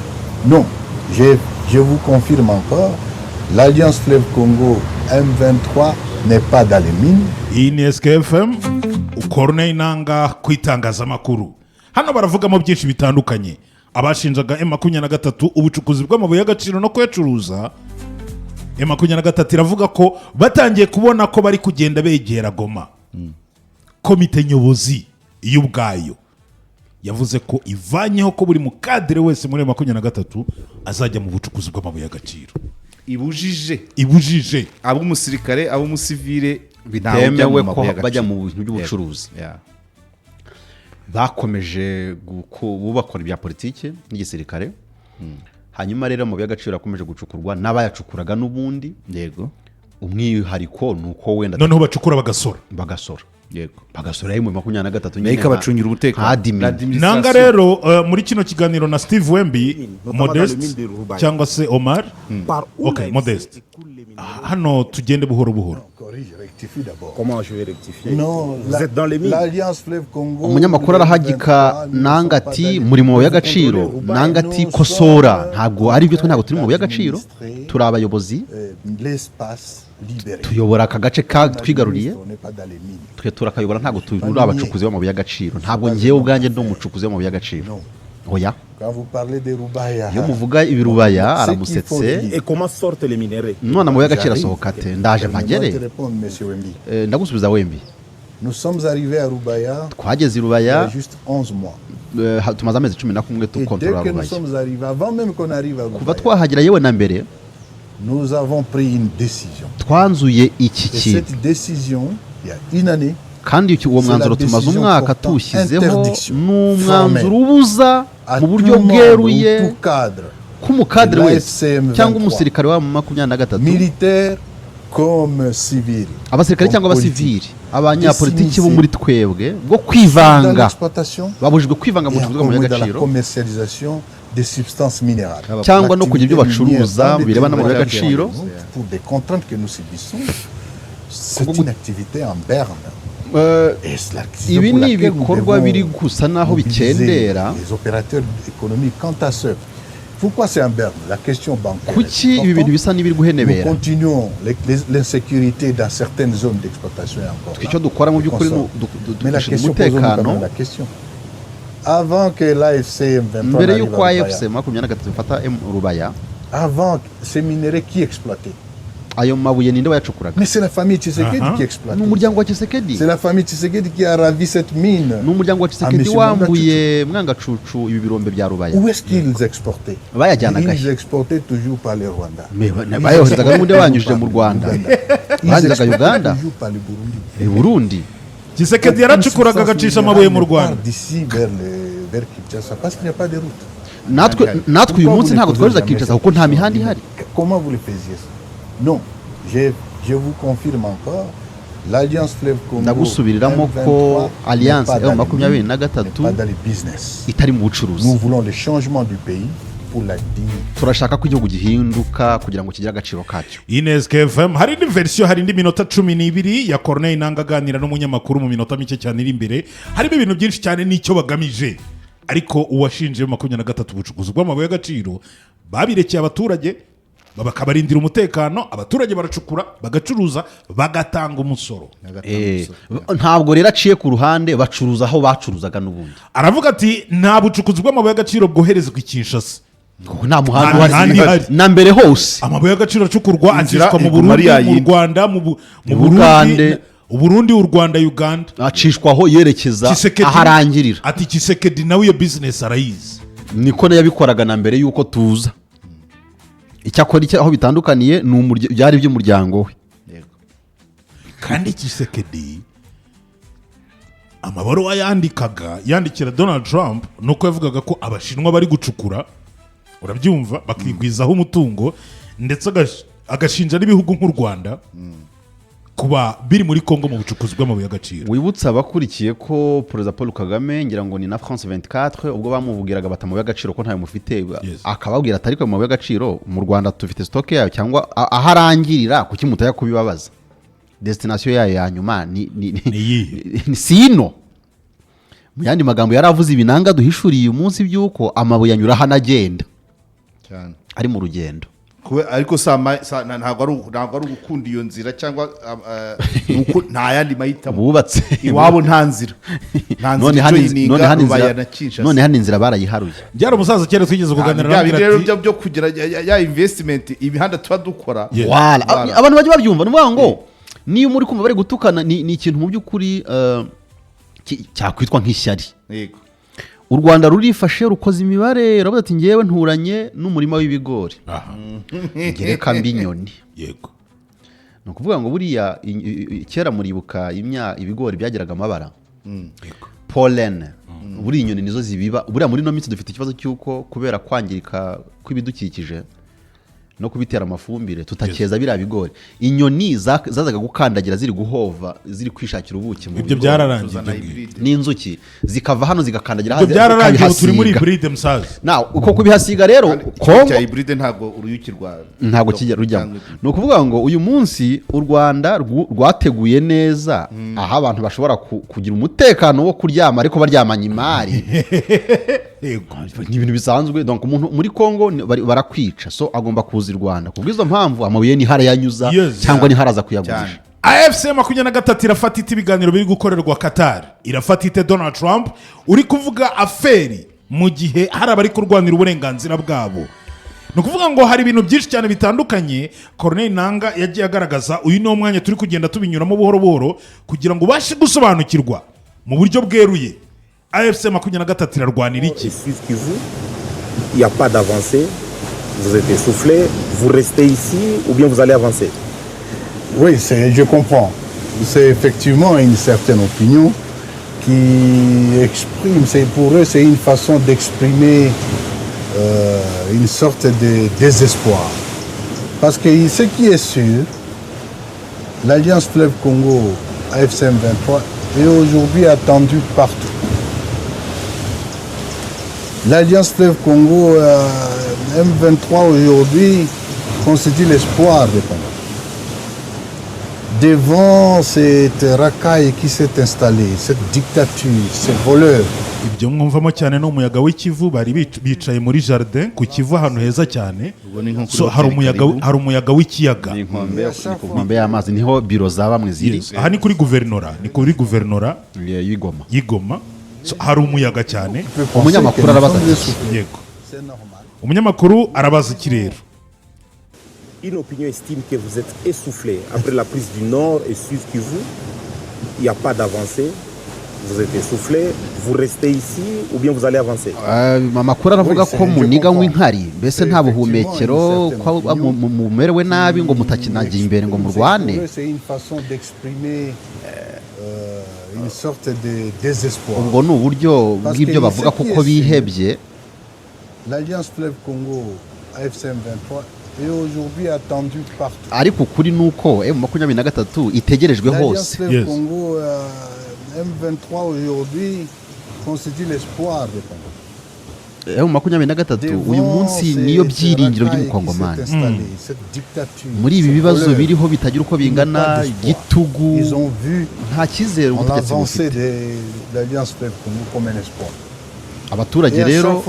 Speaker 9: Non, je vous confirme encore, l'Alliance Fleuve Congo M23 n'est pas dans les mines.
Speaker 1: iyi ni SKFM ukorone inanga kwitangazamakuru. Hano baravugamo byinshi bitandukanye. Abashinjaga M23 ubucukuzi bw'amabuye y'agaciro no kuyacuruza. M23 iravuga ko batangiye kubona ko bari kugenda begera Goma. Komite nyobozi y'ubwayo yavuze ko ivanyeho ko buri mukadire wese muri M23 azajya mu bucukuzi bw'amabuye y'agaciro. Ibujije
Speaker 3: ab'umusirikare ab'umusivile
Speaker 2: bitemewe ko bajya mu bintu by'ubucuruzi. Bakomeje bakora ibya politike n'igisirikare. Hanyuma rero amabuye y'agaciro akomeje gucukurwa n'abayacukuraga n'ubundi. Yego. Umwihariko nuko wenda
Speaker 1: noneho bacukura
Speaker 2: bagasora. Yego. Bagasora mu 23
Speaker 3: nyine ikabacungira umutekano.
Speaker 1: Nanga rero muri kino kiganiro na Steve Wemby, Modeste cyangwa se Omar. Okay, Modeste. Hano tugende buhoro buhoro.
Speaker 8: Comment je vais rectifier?
Speaker 9: Non,
Speaker 8: vous êtes dans les mines.
Speaker 9: L'Alliance Fleuve Congo.
Speaker 2: Umunyamakuru arahagika nangati muri mu y'agaciro, nangati kosora ntabwo ari byo twe ntabwo turi mu y'agaciro. Turi abayobozi. Tuyobora aka gace twigaruriye. Twe turakayobora ntabwo turi abacukuzi b'amabuye y'agaciro. Ntabwo ngiye ubwanjye ndo umucukuzi w'amabuye y'agaciro. Oya.
Speaker 9: Quand vous parlez de Roubaïa.
Speaker 2: Yo muvuga ibirubaya aramusetse.
Speaker 8: Et comment sortent les minerais?
Speaker 2: None amabuye y'agaciro asohoka ate? Ndaje mpagere. Ndagusubiza Wemby.
Speaker 9: Nous sommes arrivés à Roubaïa.
Speaker 2: Twageze Roubaïa.
Speaker 9: Juste 11 mois.
Speaker 2: Tumaze amezi 11 tukontrola
Speaker 9: Roubaïa. Nous sommes arrivés avant même qu'on arrive à Roubaïa.
Speaker 2: Kuva twahagera yewe na mbere.
Speaker 9: Nous avons pris une décision.
Speaker 2: Twanzuye iki kintu.
Speaker 9: Cette décision, il y a une année.
Speaker 2: Kandi uwo mwanzuro tumaze umwaka tuwushyizeho n'umwanzuro ubuza mu buryo bweruye k'umukadire wese cyangwa umusirikare wa 23
Speaker 9: militaire comme civil,
Speaker 2: abasirikare cyangwa abasivili, abanyapolitiki bo muri twebwe bwo kwivanga, babujijwe kwivanga mu bucuruzi bw'amabuye y'agaciro
Speaker 9: des substances minérales
Speaker 2: cyangwa no kugira ibyo bacuruza bireba n'amabuye y'agaciro
Speaker 9: pour des contraintes que nous subissons. C'est une activité en berne.
Speaker 2: Ibi ni ibikorwa biri gusa naho bikendera.
Speaker 9: Les opérateurs économiques quant à ce. Pourquoi c'est en berne? La question bancaire.
Speaker 2: Kuki ibi bintu bisa n'ibiri guhenebera?
Speaker 9: Nous continuons l'insécurité dans certaines zones d'exploitation encore.
Speaker 2: Icyo dukora mu by'ukuri
Speaker 9: dukisha umutekano. La question. Avant que l'AFCM 23
Speaker 2: mbere y'uko AFCM 23 mfata Roubaïa,
Speaker 9: avant ces minéraux qui exploitaient.
Speaker 2: Ayo mabuye ninde wayacukuraga?
Speaker 9: Mais c'est la famille Tshisekedi qui exploite.
Speaker 2: N'umuryango wa Tshisekedi.
Speaker 9: C'est la famille Tshisekedi qui a ravi cette mine.
Speaker 2: N'umuryango wa Tshisekedi wambuye Mwanga Cucu ibi birombe bya Roubaïa.
Speaker 9: Où est-ce qu'ils exportaient?
Speaker 2: Bayajyanaga.
Speaker 9: Ils exportaient toujours par le Rwanda.
Speaker 2: Mais bayoherezaga n'undi wanyujije mu Rwanda. Bazaga Uganda.
Speaker 9: Toujours par le Burundi.
Speaker 2: Burundi.
Speaker 1: Tshisekedi yaracukuraga agacisha amabuye mu Rwanda.
Speaker 9: D'ici vers Kinshasa parce qu'il n'y a pas de route.
Speaker 2: natwe uyu munsi ntabwo tworoza Kinshasa kuko nta mihanda ihari.
Speaker 9: Comment vous le faisiez ça? Non, je vous confirme encore. L'Alliance Fleuve Congo
Speaker 2: ndagusubiriramo ko Alliance
Speaker 9: M23
Speaker 2: itari mu bucuruzi.
Speaker 9: Nous voulons le changement du pays pour la dignité.
Speaker 2: Turashaka ko igihugu gihinduka kugira ngo kigire agaciro kacyo.
Speaker 1: Ines KFM hari indi version, hari indi minota 12 ya Corneille Nangaa aganira n'umunyamakuru mu minota mike cyane iri imbere. Harimo ibintu byinshi cyane n'icyo bagamije, ariko uwashinje 23 ubucukuzi bw'amabuye y'agaciro babirekeye abaturage bakabarindira umutekano, abaturage baracukura bagacuruza bagatanga umusoro.
Speaker 2: Ntabwo rero aciye ku ruhande bacuruza aho bacuruzaga n'ubundi.
Speaker 1: Aravuga ati nta bucukuzi bw'amabuye y'agaciro bwoherezwa i Kinshasa,
Speaker 2: nta muhanda uhari na mbere hose.
Speaker 1: Amabuye y'agaciro acukurwa acishwa mu Burundi, mu Rwanda, mu Burundi, u Rwanda, Uganda,
Speaker 2: acishwaho yerekeza aharangirira.
Speaker 1: Ati Tshisekedi nawe iyo business arayizi.
Speaker 2: Niko yabikoraga na mbere yuko tuza. Icyakora aho bitandukaniye byari by'umuryango we.
Speaker 1: Kandi Tshisekedi amabaruwa yandikira Donald Trump nuko yavugaga ko abashinwa bari gucukura, urabyumva, bakigwizaho umutungo, ndetse agashinja n'ibihugu nk'u Rwanda kuba biri muri Kongo mu bucukuzi bw'amabuye y'agaciro.
Speaker 2: Wibutsa abakurikiye ko Perezida Paul Kagame ngira ngo ni na France 24 ubwo bamubwiraga batamabuye y'agaciro ko ntayo mufite, akababwira atari ko amabuye y'agaciro mu Rwanda tufite stock yayo cyangwa aharangirira kuki mutaya kubibabaza. Destination yayo ya nyuma ni sino. Mu yandi magambo yaravuze ibinanga duhishuriye uyu munsi byuko amabuye anyura hanagenda cyane ari mu rugendo.
Speaker 3: Ariko ntabwo ari ugukunda iyo nzira cyangwa nta yandi mahitamo
Speaker 2: bubatse
Speaker 3: iwabo, nta nzira
Speaker 2: none hano inzira barayiharuye.
Speaker 1: Byari umusaza kera twigeze kuganira
Speaker 3: rero byo kugira ya investment imihanda tuba dukora.
Speaker 2: Abantu bajya babyumva nuvuga ngo niyo muri kumva bari gutukana ni ikintu mu by'ukuri cyakwitwa nk'ishyari.
Speaker 3: Yego,
Speaker 2: u Rwanda rurifashe rukoze imibare ravuga ati ngewe nturanye n'umurima w'ibigori ngereka mbinyoni.
Speaker 1: Yego,
Speaker 2: no kuvuga ngo buriya kera muribuka ibigori byagiraga amabara pollen, buri inyoni nizo zibiba. Buriya muri no minsi dufite ikibazo cyuko kubera kwangirika kw'ibidukikije no kubitera amafumbire tutakeza biriya bigori, inyoni zazaga gukandagira ziri guhova ziri kwishakira ubuki mu
Speaker 1: ibyo byararangiye
Speaker 2: n'inzuki zikava hano zigakandagira
Speaker 1: hanze. Ibyo byararangiye turi muri hybride musaza.
Speaker 2: Uko kubihasiga rero
Speaker 3: Kongo hybride ntabwo uruyuki
Speaker 2: ntabwo kijya rujyamo. No kuvuga ngo uyu munsi u Rwanda rwateguye neza aho abantu bashobora kugira umutekano wo kuryama ariko baryamanye imari. Ni ibintu bisanzwe. Donc umuntu muri Kongo barakwica, so agomba kuza i Rwanda kubw'izo mpamvu amabuye ni harayanyuza cyangwa ni haraza kuyagurisha.
Speaker 1: AFC 23 irafata ite ibiganiro biri gukorerwa Qatar, irafata ite Donald Trump uri kuvuga aferi mu gihe hari abari kurwanira uburenganzira bwabo. No kuvuga ngo hari ibintu byinshi cyane bitandukanye Corneille Nangaa yagiye agaragaza. Uyu ni umwanya turi kugenda tubinyuramo buhoro buhoro kugira ngo ubashe gusobanukirwa mu buryo bweruye AFC 23 irarwanira iki.
Speaker 8: Il n'y a pas d'avancée, vous êtes essoufflé, vous restez ici ou bien vous allez avancer?
Speaker 9: Oui, je comprends. C'est effectivement une certaine opinion qui exprime, pour eux c'est une façon d'exprimer une sorte de désespoir. Parce que ce qui est sûr, l'Alliance Fleuve Congo AFC M23 est aujourd'hui attendue partout. L'Alliance Fleuve Congo M23 aujourd'hui constitue l'espoir des Congolais. Devant cette racaille qui s'est installée, cette dictature, ces voleurs.
Speaker 1: Ibyo mwumvamo cyane no umuyaga w'ikivu bari bicaye muri jardin ku kivu ahantu heza cyane. So hari umuyaga w'ikiyaga.
Speaker 2: Inkombe y'amazi niho biro za bamwe ziri.
Speaker 1: Aha ni kuri guverinora y'Igoma. So hari umuyaga cyane.
Speaker 2: Umunyamakuru arabaza.
Speaker 1: Yego. Umunyamakuru arabaza ikirero.
Speaker 8: Une opinion estime que vous êtes essoufflé après la prise du Nord et Sud Kivu. Il n'y a pas d'avancée. Vous êtes essoufflé, vous restez ici ou bien vous allez avancer?
Speaker 2: Amakuru aravuga ko muniga w'inkari mbese nta buhumekero ko mumerewe nabi ngo mutakinagira imbere ngo murwane.
Speaker 9: C'est une façon d'exprimer une sorte de désespoir.
Speaker 2: ubwo ni uburyo bw'ibyo bavuga kuko bihebye.
Speaker 9: L'Alliance Fleuve Congo AFC M23 est aujourd'hui attendue partout.
Speaker 2: ariko ukuri ni uko M23 itegerejwe
Speaker 9: L'Alliance
Speaker 2: hose.
Speaker 9: Fleuve Congo M23 aujourd'hui constitue l'espoir du Congo.
Speaker 2: M23 uyu munsi niyo byiringiro by'umukongomani. muri ibi bibazo biriho bitagira uko bingana igitugu nta cyizere ubutegetsi bufite. abaturage rero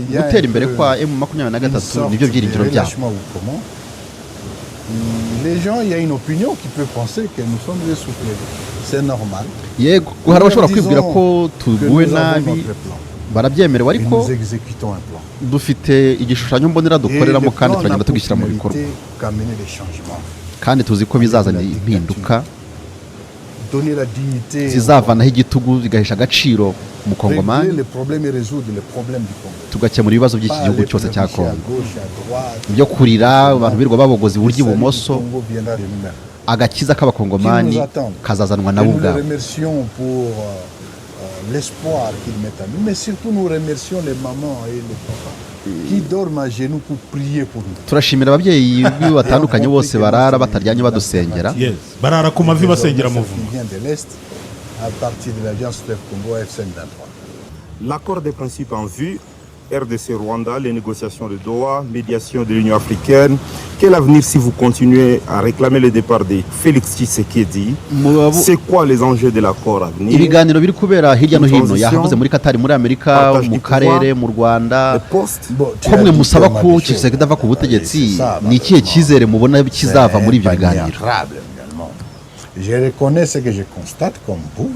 Speaker 2: gutera imbere kwa M23 nibyo byiringiro byabo.
Speaker 9: Les gens, il y a une opinion qui peut penser que nous sommes essoufflés. C'est normal.
Speaker 2: yego hari abashobora kwibwira ko tuguwe nabi barabyemerewe ariko
Speaker 9: nous exécutons un plan.
Speaker 2: dufite igishushanyo mbonera dukoreramo kandi turagenda tugishyira mu bikorwa
Speaker 9: qu'amener des changements.
Speaker 2: kandi tuzi ko bizazana impinduka
Speaker 9: Donner la dignité
Speaker 2: zizavanaho igitugu zigahesha agaciro
Speaker 9: régler
Speaker 2: umukongomani
Speaker 9: les problèmes et résoudre les problèmes du Congo.
Speaker 2: tugakemura ibibazo by'iki gihugu cyose cya
Speaker 9: À
Speaker 2: Kongo
Speaker 9: gauche, à droite.
Speaker 2: byo kurira abantu birirwa babogoza iburyo
Speaker 9: Le salut du
Speaker 2: ibumoso.
Speaker 9: Congo viendra de nous-mêmes.
Speaker 2: agakiza
Speaker 9: Qui
Speaker 2: k'abakongomani
Speaker 9: nous attendent.
Speaker 2: kazazanwa
Speaker 9: Et
Speaker 2: nabo
Speaker 9: nous les
Speaker 2: ubwabo.
Speaker 9: remercions pour l'espoir qu'ils mettent en nous, mais surtout nous remercions les mamans et les papas qui dorment à genoux pour prier pour nous.
Speaker 2: turashimira ababyeyi batandukanye bose barara bataryanye badusengera.
Speaker 1: Yes. barara ku mavi basengera
Speaker 9: Désormais,
Speaker 1: muvumo.
Speaker 9: qui vient de l'Est à partir de l'Alliance Fleuve Congo AFC M23.
Speaker 8: L'accord des principes en vue, RDC-Rwanda, les négociations de Doha, médiation de l'Union africaine. Quel avenir si vous continuez à réclamer le départ de Félix Tshisekedi? C'est quoi les enjeux de l'accord à venir?
Speaker 2: ibiganiro biri kubera hirya no hino yahavuze muri Katari, muri Amerika, mu karere, mu Rwanda, ko mwe musaba ko Tshisekedi ava ku butegetsi, ni ikihe cyizere mubona kizava muri ibyo biganiro?
Speaker 9: Je reconnais ce que je constate comme vous,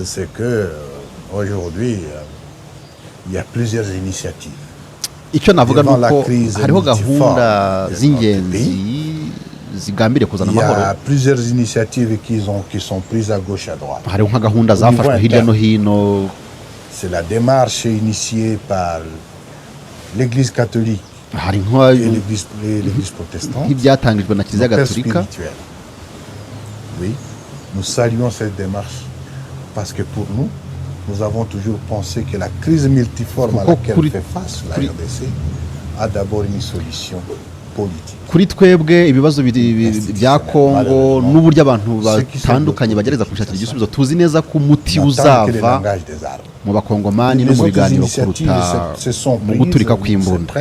Speaker 9: c'est que aujourd'hui il y a plusieurs initiatives.
Speaker 2: icyo navuga ni uko hariho gahunda z'ingenzi zigambiriye kuzana
Speaker 9: Il y
Speaker 2: amahoro.
Speaker 9: a plusieurs initiatives qui sont prises à gauche à droite.
Speaker 2: hariho nka gahunda zafashwe hirya no hino.
Speaker 9: C'est la démarche initiée par l'Église catholique
Speaker 2: hari
Speaker 9: et l'Église protestante.
Speaker 2: nk'ibyatangijwe na Kiliziya
Speaker 9: Nos pères
Speaker 2: Gatolika.
Speaker 9: spirituels. Oui, nous saluons cette démarche parce que pour nous, nous avons toujours pensé que la crise multiforme à laquelle fait face la RDC a d'abord une solution politique.
Speaker 2: kuri twebwe ibibazo bya Kongo n'uburyo abantu batandukanye bagereza kushakira igisubizo, tuzi neza ko umuti uzava mu bakongomani no mu biganiro kuruta mu guturika kw'imbunda.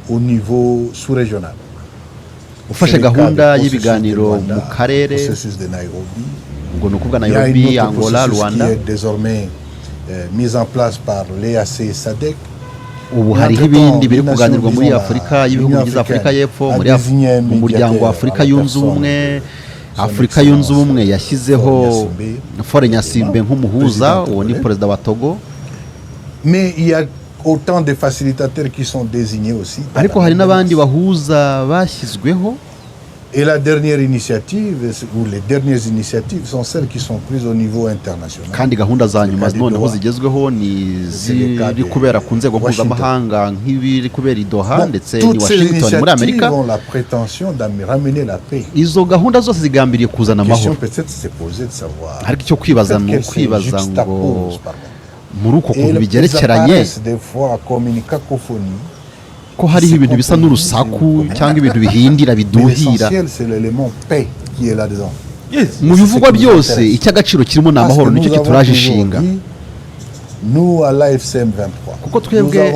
Speaker 9: Au niveau sous-régional.
Speaker 2: ufashe gahunda y'ibiganiro mu karere ngo ni ukuvuga Nairobi, Angola, Rwanda.
Speaker 9: Qui est désormais mise en place par l'EAC et SADC.
Speaker 2: ubu hariho ibindi biri kuganirwa muri Afurika y'ibihugu bigize Afurika y'Epfo, mu muryango wa Afurika yunze ubumwe. Afurika yunze ubumwe yashyizeho Faure Nyasimbe nk'umuhuza, uwo ni perezida wa Togo.
Speaker 9: Mais il y a autant de facilitateurs qui sont désignés aussi.
Speaker 2: ariko hari n'abandi bahuza bashyizweho.
Speaker 9: Et la dernière initiative, ou les dernières initiatives, sont celles qui sont prises au niveau international.
Speaker 2: kandi gahunda za nyuma noneho zigezweho ni ziri kubera ku nzego mpuzamahanga nk'ibiri kubera i Doha ndetse ni Washington muri Amerika.
Speaker 9: Ont la prétention de ramener la paix.
Speaker 2: izo gahunda zose zigambiriye kuzana amahoro.
Speaker 9: Peut-être se poser de savoir.
Speaker 2: ariko icyo kwibaza ni ukwibaza ngo muri uko kuntu bigerekeranye
Speaker 9: des fois comme une cacophonie.
Speaker 2: ko hariho ibintu bisa n'urusaku cyangwa ibintu bihindira biduhira. mu bivugwa byose icy'agaciro kirimo ni amahoro, nicyo kituraje ishinga. kuko twebwe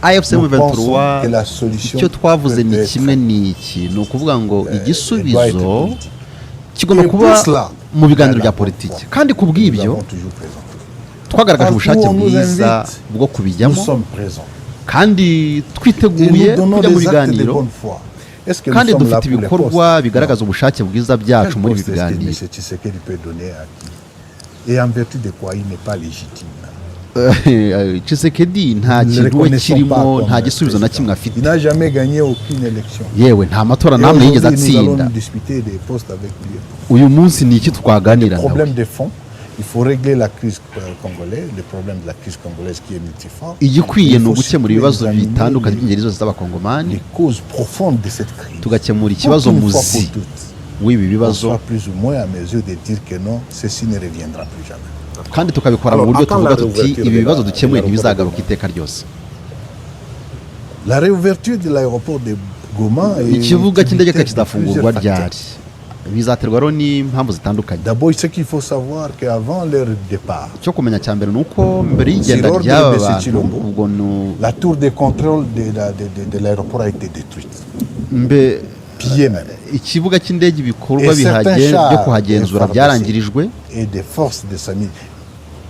Speaker 2: AFC M23 icyo twavuze ni kimwe n'iki, ni ukuvuga ngo igisubizo kigomba kuba mu biganiro bya politiki, kandi ku bw'ibyo twagaragaje ubushake bwiza bwo kubijyamo kandi twiteguye kujya mu biganiro, kandi dufite ibikorwa bigaragaza ubushake bwiza byacu muri ibi biganiro. Tshisekedi nta kintu we kirimo, nta gisubizo na kimwe afite. yewe nta matora namwe yigeze atsinda. uyu munsi ni iki twaganira nawe?
Speaker 9: Il faut régler la crise congolaise, le problème de la crise congolaise qui est multiforme.
Speaker 2: igikwiye ni ugukemura ibibazo bitandukanye by'ingeri zose z'abakongomani,
Speaker 9: les causes profondes de cette crise.
Speaker 2: tugakemura ikibazo muzi w'ibi
Speaker 9: on
Speaker 2: bibazo
Speaker 9: soit plus ou moins à mesure de dire que non, ceci ne reviendra plus jamais.
Speaker 2: kandi tukabikora mu buryo tuvuga tuti ibi bibazo dukemuye ntibizagaruka iteka ryose.
Speaker 9: La réouverture de l'aéroport de Goma
Speaker 2: ikibuga cy'indege kizafungurwa ryari bizaterwa rero n'impamvu zitandukanye.
Speaker 9: D'abord, ce qu'il faut savoir qu'avant leur départ,
Speaker 2: cyo kumenya cya mbere ni uko mbere y'igenda ry'aba bantu ubwo
Speaker 9: la tour de contrôle de l'aéroport a été détruite. Pillée même.
Speaker 2: Ikibuga cy'indege ibikorwa byo kuhagenzura byarangirijwe
Speaker 9: et des forces de SAMI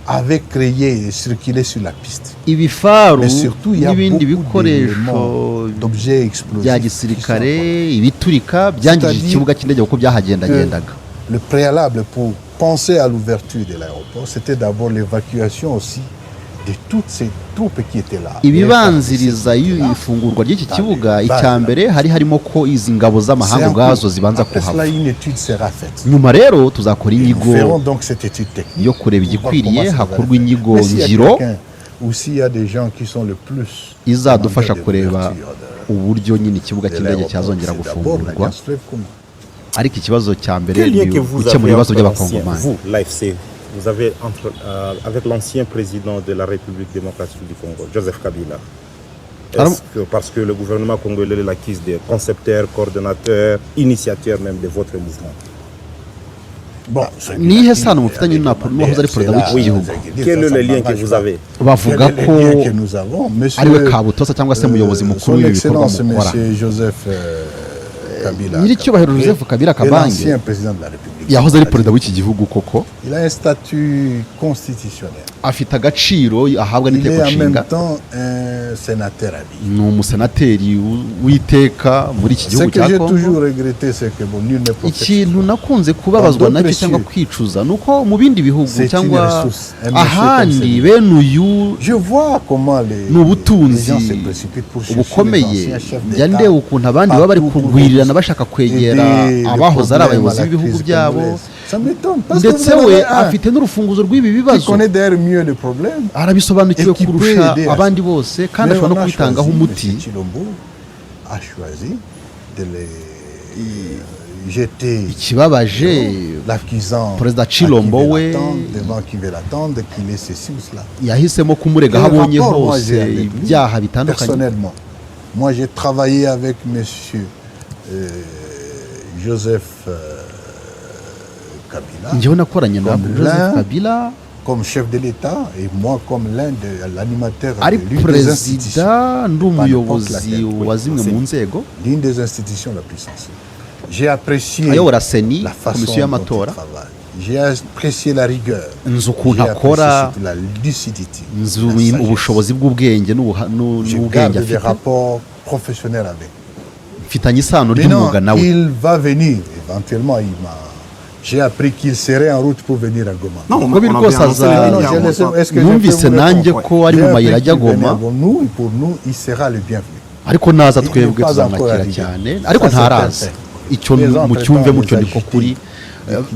Speaker 9: avaient créé et circulé sur la piste.
Speaker 2: ibifaru n'ibindi bikoresho
Speaker 9: d'objets explosifs
Speaker 2: bya gisirikare ibiturika byangije ikibuga cy'indege kuko byahagendagendaga.
Speaker 9: Le préalable pour penser à l'ouverture de l'aéroport, c'était d'abord l'évacuation aussi de toutes ces troupes qui étaient là.
Speaker 2: ibibanziriza ifungurwa ry'iki kibuga icya mbere hari harimo ko izi ngabo z'amahanga ubwazo zibanza kuhava. nyuma rero tuzakora inyigo yo kureba igikwiriye hakorwa inyigo ngiro izadufasha kureba uburyo nyine ikibuga cy'indege cyazongera gufungurwa. ariko ikibazo cya mbere ni gukemura ibibazo by'abakongomani.
Speaker 8: Vous avez avec l'ancien président de la République démocratique du Congo, Joseph Kabila. Parce que le gouvernement congolais l'acquise des concepteurs, coordonnateurs, initiateurs même de votre mouvement.
Speaker 9: Bon,
Speaker 2: nihe sano mufitanye n'uwahoze ari perezida w'iki gihugu?
Speaker 8: Quel est le lien que vous avez?
Speaker 2: bavuga ko ariwe Kabutosa cyangwa se umuyobozi mukuru w'ibi bikorwa mukora. nyiricyubahiro Joseph Kabila Kabange yahoze ari perezida w'iki gihugu koko.
Speaker 9: Il a un statut constitutionnel.
Speaker 2: afite agaciro ahabwa n'iteko nshinga. ni umusenateri w'iteka muri iki gihugu cya Kongo. ikintu nakunze kubabazwa nacyo cyangwa kwicuza nuko mu bindi bihugu cyangwa ahandi bene uyu ni ubutunzi bukomeye. njya ndeba ukuntu abandi baba bari kugwirirana bashaka kwegera abahoze ari abayobozi b'ibihugu byabo, ndetse we afite n'urufunguzo rw'ibi bibazo arabisobanukiwe kurusha abandi bose kandi ashobora no kubitangaho umuti. ikibabaje perezida Chilombo we yahisemo kumurega aho abonye hose ibyaha bitandukanye.
Speaker 9: Moi j'ai travaillé avec monsieur Joseph Kabila.
Speaker 2: njyewe nakoranye na Joseph Kabila
Speaker 9: comme chef de l'État et moi comme l'un de l'animateur
Speaker 2: ari perezida n'umuyobozi wa zimwe mu nzego
Speaker 9: l'une des institutions la plus sensible. J'ai apprécié
Speaker 2: ayobora seni
Speaker 9: la façon
Speaker 2: komisiyo y'amatora.
Speaker 9: J'ai apprécié la rigueur.
Speaker 2: nzi ukuntu akora,
Speaker 9: la lucidité.
Speaker 2: nzi ubushobozi bw'ubwenge n'ubwenge
Speaker 9: afite. Des rapports professionnels avec.
Speaker 2: mfitanye isano ry'umwuga nawe.
Speaker 9: Il va venir éventuellement. J'ai appris qu'il serait en route pour venir à Goma.
Speaker 2: ubwo biri kose numvise nanjye ko ari mu mayira ajya Goma.
Speaker 9: Pour nous il sera le bienvenu.
Speaker 2: ariko naza twebwe tuzamwakira cyane, ariko ntaraza. icyo mucyumve mutyo niko kuri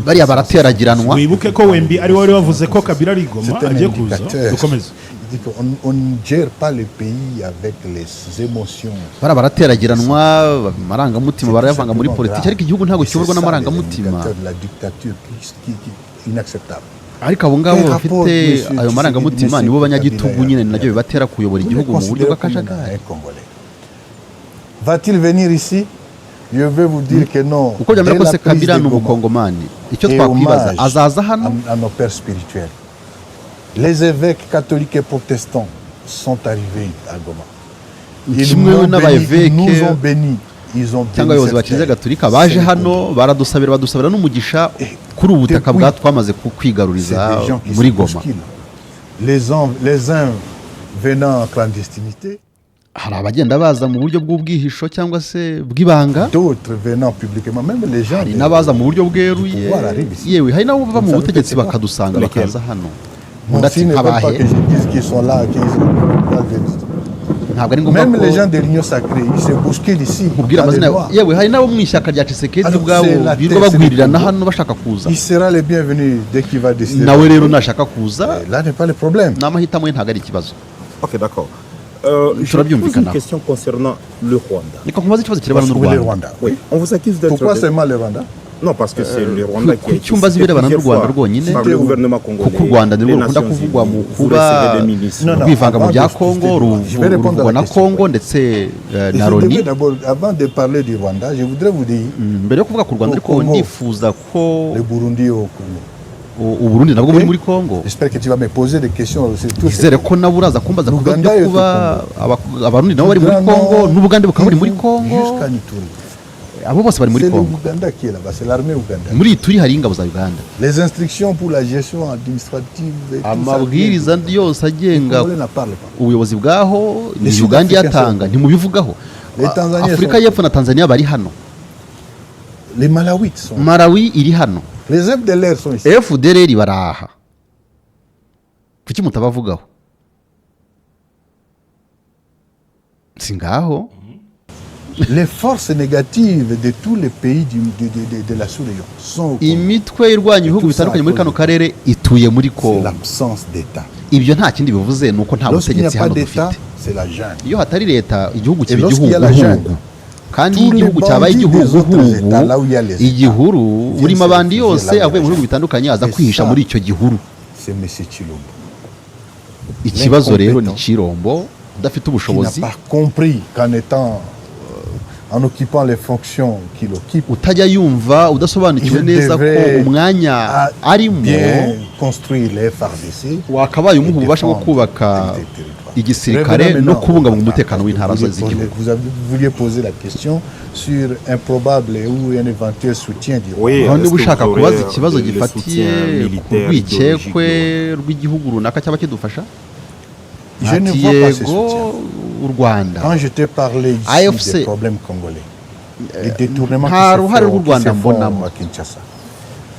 Speaker 2: bariya barateragiranwa.
Speaker 1: wibuke ko Wembi ari wari wavuze ko Kabila ari Goma agiye kuza. dukomeze.
Speaker 9: On ne gère pas le pays avec les émotions.
Speaker 2: barateragiranwa amarangamutima barayavanga muri politiki, ariko igihugu ntabwo kiyoborwa n'amarangamutima.
Speaker 9: La dictature inacceptable.
Speaker 2: ariko abo ngabo bafite ayo marangamutima nibo banyagitugu nyine nabyo bibatera kuyobora igihugu mu buryo bw'akajagari.
Speaker 9: Va-t-il venir ici? Je vais vous dire que non.
Speaker 2: uko byamera kose Kabila ni umukongomani. icyo twakwibaza azaza hano.
Speaker 9: À nos pères spirituels. Les évêques catholiques et protestants sont arrivés à Goma. Ils nous ont bénis. cyangwa abayobozi ba kiliziya gatolika baje hano badusabira n'umugisha kuri ubu butaka bwa twamaze kwigaruriza muri Goma. Les uns venant en clandestinité.
Speaker 2: hari abagenda baza mu buryo bw'ubwihisho cyangwa se bw'ibanga.
Speaker 9: D'autres venant publiquement, même les gens.
Speaker 2: hari n'abaza mu buryo bweruye. yewe hari n'abo bava mu butegetsi bakadusanga bakaza hano.
Speaker 9: Même les gens de l'Union sacrée, ils se bousculent ici.
Speaker 2: yewe hari n'abo mu ishyaka rya Tshisekedi ubwabo birirwa bagwirirana hano bashaka kuza.
Speaker 9: Il sera le bienvenu dès qu'il va décider.
Speaker 2: nawe rero nashaka kuza.
Speaker 9: Là n'est pas le problème.
Speaker 2: n'amahitamo ye ntabwo ari ikibazo.
Speaker 8: Ok, d'accord. Je pose une question concernant le Rwanda.
Speaker 2: Niko nkubaza ikibazo kirebana n'u Rwanda.
Speaker 8: Oui, on vous accuse d'être.
Speaker 9: Pourquoi seulement le Rwanda?
Speaker 8: Non, parce que c'est le Rwanda qui a été
Speaker 2: cyumba zibirebana n'u Rwanda rwonyine
Speaker 8: par le gouvernement congolais.
Speaker 2: kuko u Rwanda nirwo rukunda kuvugwa mu kuba rwivanga mu bya Congo ruvugwa na Congo ndetse na Loni.
Speaker 9: Avant de parler du Rwanda, je voudrais vous dire
Speaker 2: mbere yo kuvuga ku Rwanda ariko ndifuza ko
Speaker 9: le Burundi au Congo.
Speaker 2: Uburundi nabwo buri muri Congo.
Speaker 9: J'espère que tu vas me poser des questions sur tout.
Speaker 2: Izere ko nawe uraza kumbaza ku byo kuba abarundi nabo bari muri Congo n'Ubugande bukaba buri muri Congo.
Speaker 9: Jusqu'à Ituri.
Speaker 2: Abo bose bari muri
Speaker 9: C'est le
Speaker 2: Congo.
Speaker 9: Ouganda qui est là-bas, c'est l'armée ougandaise.
Speaker 2: Muri Ituri hari ingabo za Uganda.
Speaker 9: Les instructions pour la gestion administrative et tout ça.
Speaker 2: Amabwiriza yose agenga
Speaker 9: Congolais n'en parle pas.
Speaker 2: ubuyobozi bwaho ni Uganda yatanga ntimubivugaho. Afrika y'Epfo na Tanzania bari hano.
Speaker 9: Les Malawites sont.
Speaker 2: Malawi iri hano.
Speaker 9: Les FDLR sont ici.
Speaker 2: FDLR baraha. Kuki mutabavugaho? Singaho.
Speaker 9: Les forces négatives de tous les pays de la sous-région sont au Congo.
Speaker 2: Imitwe irwanya ibihugu bitandukanye muri kano karere ituye muri
Speaker 9: C'est
Speaker 2: Congo.
Speaker 9: l'absence d'État.
Speaker 2: Ibyo nta kindi bivuze nuko nta
Speaker 9: Lorsqu'il n'y a
Speaker 2: butegetsi
Speaker 9: pas
Speaker 2: hano
Speaker 9: d'État,
Speaker 2: dufite.
Speaker 9: c'est la jungle.
Speaker 2: Iyo hatari leta igihugu kiba
Speaker 9: lorsqu'il y a la
Speaker 2: igihugu kandi
Speaker 9: tous les
Speaker 2: igihugu cyabaye
Speaker 9: bandits des
Speaker 2: igihugu
Speaker 9: autres États, là où il y a les États,
Speaker 2: igihuru burimo
Speaker 9: viennent
Speaker 2: abandi
Speaker 9: se
Speaker 2: yose
Speaker 9: réfugier là où
Speaker 2: avuye mu bihugu bitandukanye aza
Speaker 9: Et
Speaker 2: kwihisha
Speaker 9: ça,
Speaker 2: muri icyo gihuru.
Speaker 9: C'est M. Chilombo
Speaker 2: Ikibazo rero ni
Speaker 9: L'incompétent
Speaker 2: Chirombo udafite
Speaker 9: qui n'a
Speaker 2: ubushobozi
Speaker 9: pas compris qu'en étant en occupant les fonctions qu'il occupe,
Speaker 2: utajya yumva udasobanukiwe
Speaker 9: il
Speaker 2: neza ko
Speaker 9: devrait
Speaker 2: umwanya arimo
Speaker 9: bien construire les FARDC.
Speaker 2: wakabaye umuha ububasha bwo kubaka igisirikare no kubungabunga umutekano w'intara z'igihugu.
Speaker 9: Vous vouliez poser la question sur un probable ou un éventuel soutien du
Speaker 8: Oui,
Speaker 2: aho
Speaker 8: est-ce
Speaker 2: niba
Speaker 8: que
Speaker 2: ushaka
Speaker 8: vous
Speaker 2: kubaza
Speaker 8: aurez
Speaker 2: ikibazo
Speaker 8: le
Speaker 2: gifatiye
Speaker 8: soutien
Speaker 2: ku
Speaker 8: militaire,
Speaker 2: rwikekwe
Speaker 8: idéologique
Speaker 2: rw'igihugu runaka cyaba kidufasha.
Speaker 9: Je ne
Speaker 2: Ati
Speaker 9: vois pas ce
Speaker 2: yego
Speaker 9: soutien.
Speaker 2: u Rwanda
Speaker 9: Quand je t'ai parlé ici
Speaker 2: AFC,
Speaker 9: des problèmes congolais, les détournements
Speaker 2: nta
Speaker 9: qui
Speaker 2: ruhare
Speaker 9: se
Speaker 2: rw'u
Speaker 9: font,
Speaker 2: Rwanda mbonamo.
Speaker 9: à Kinshasa,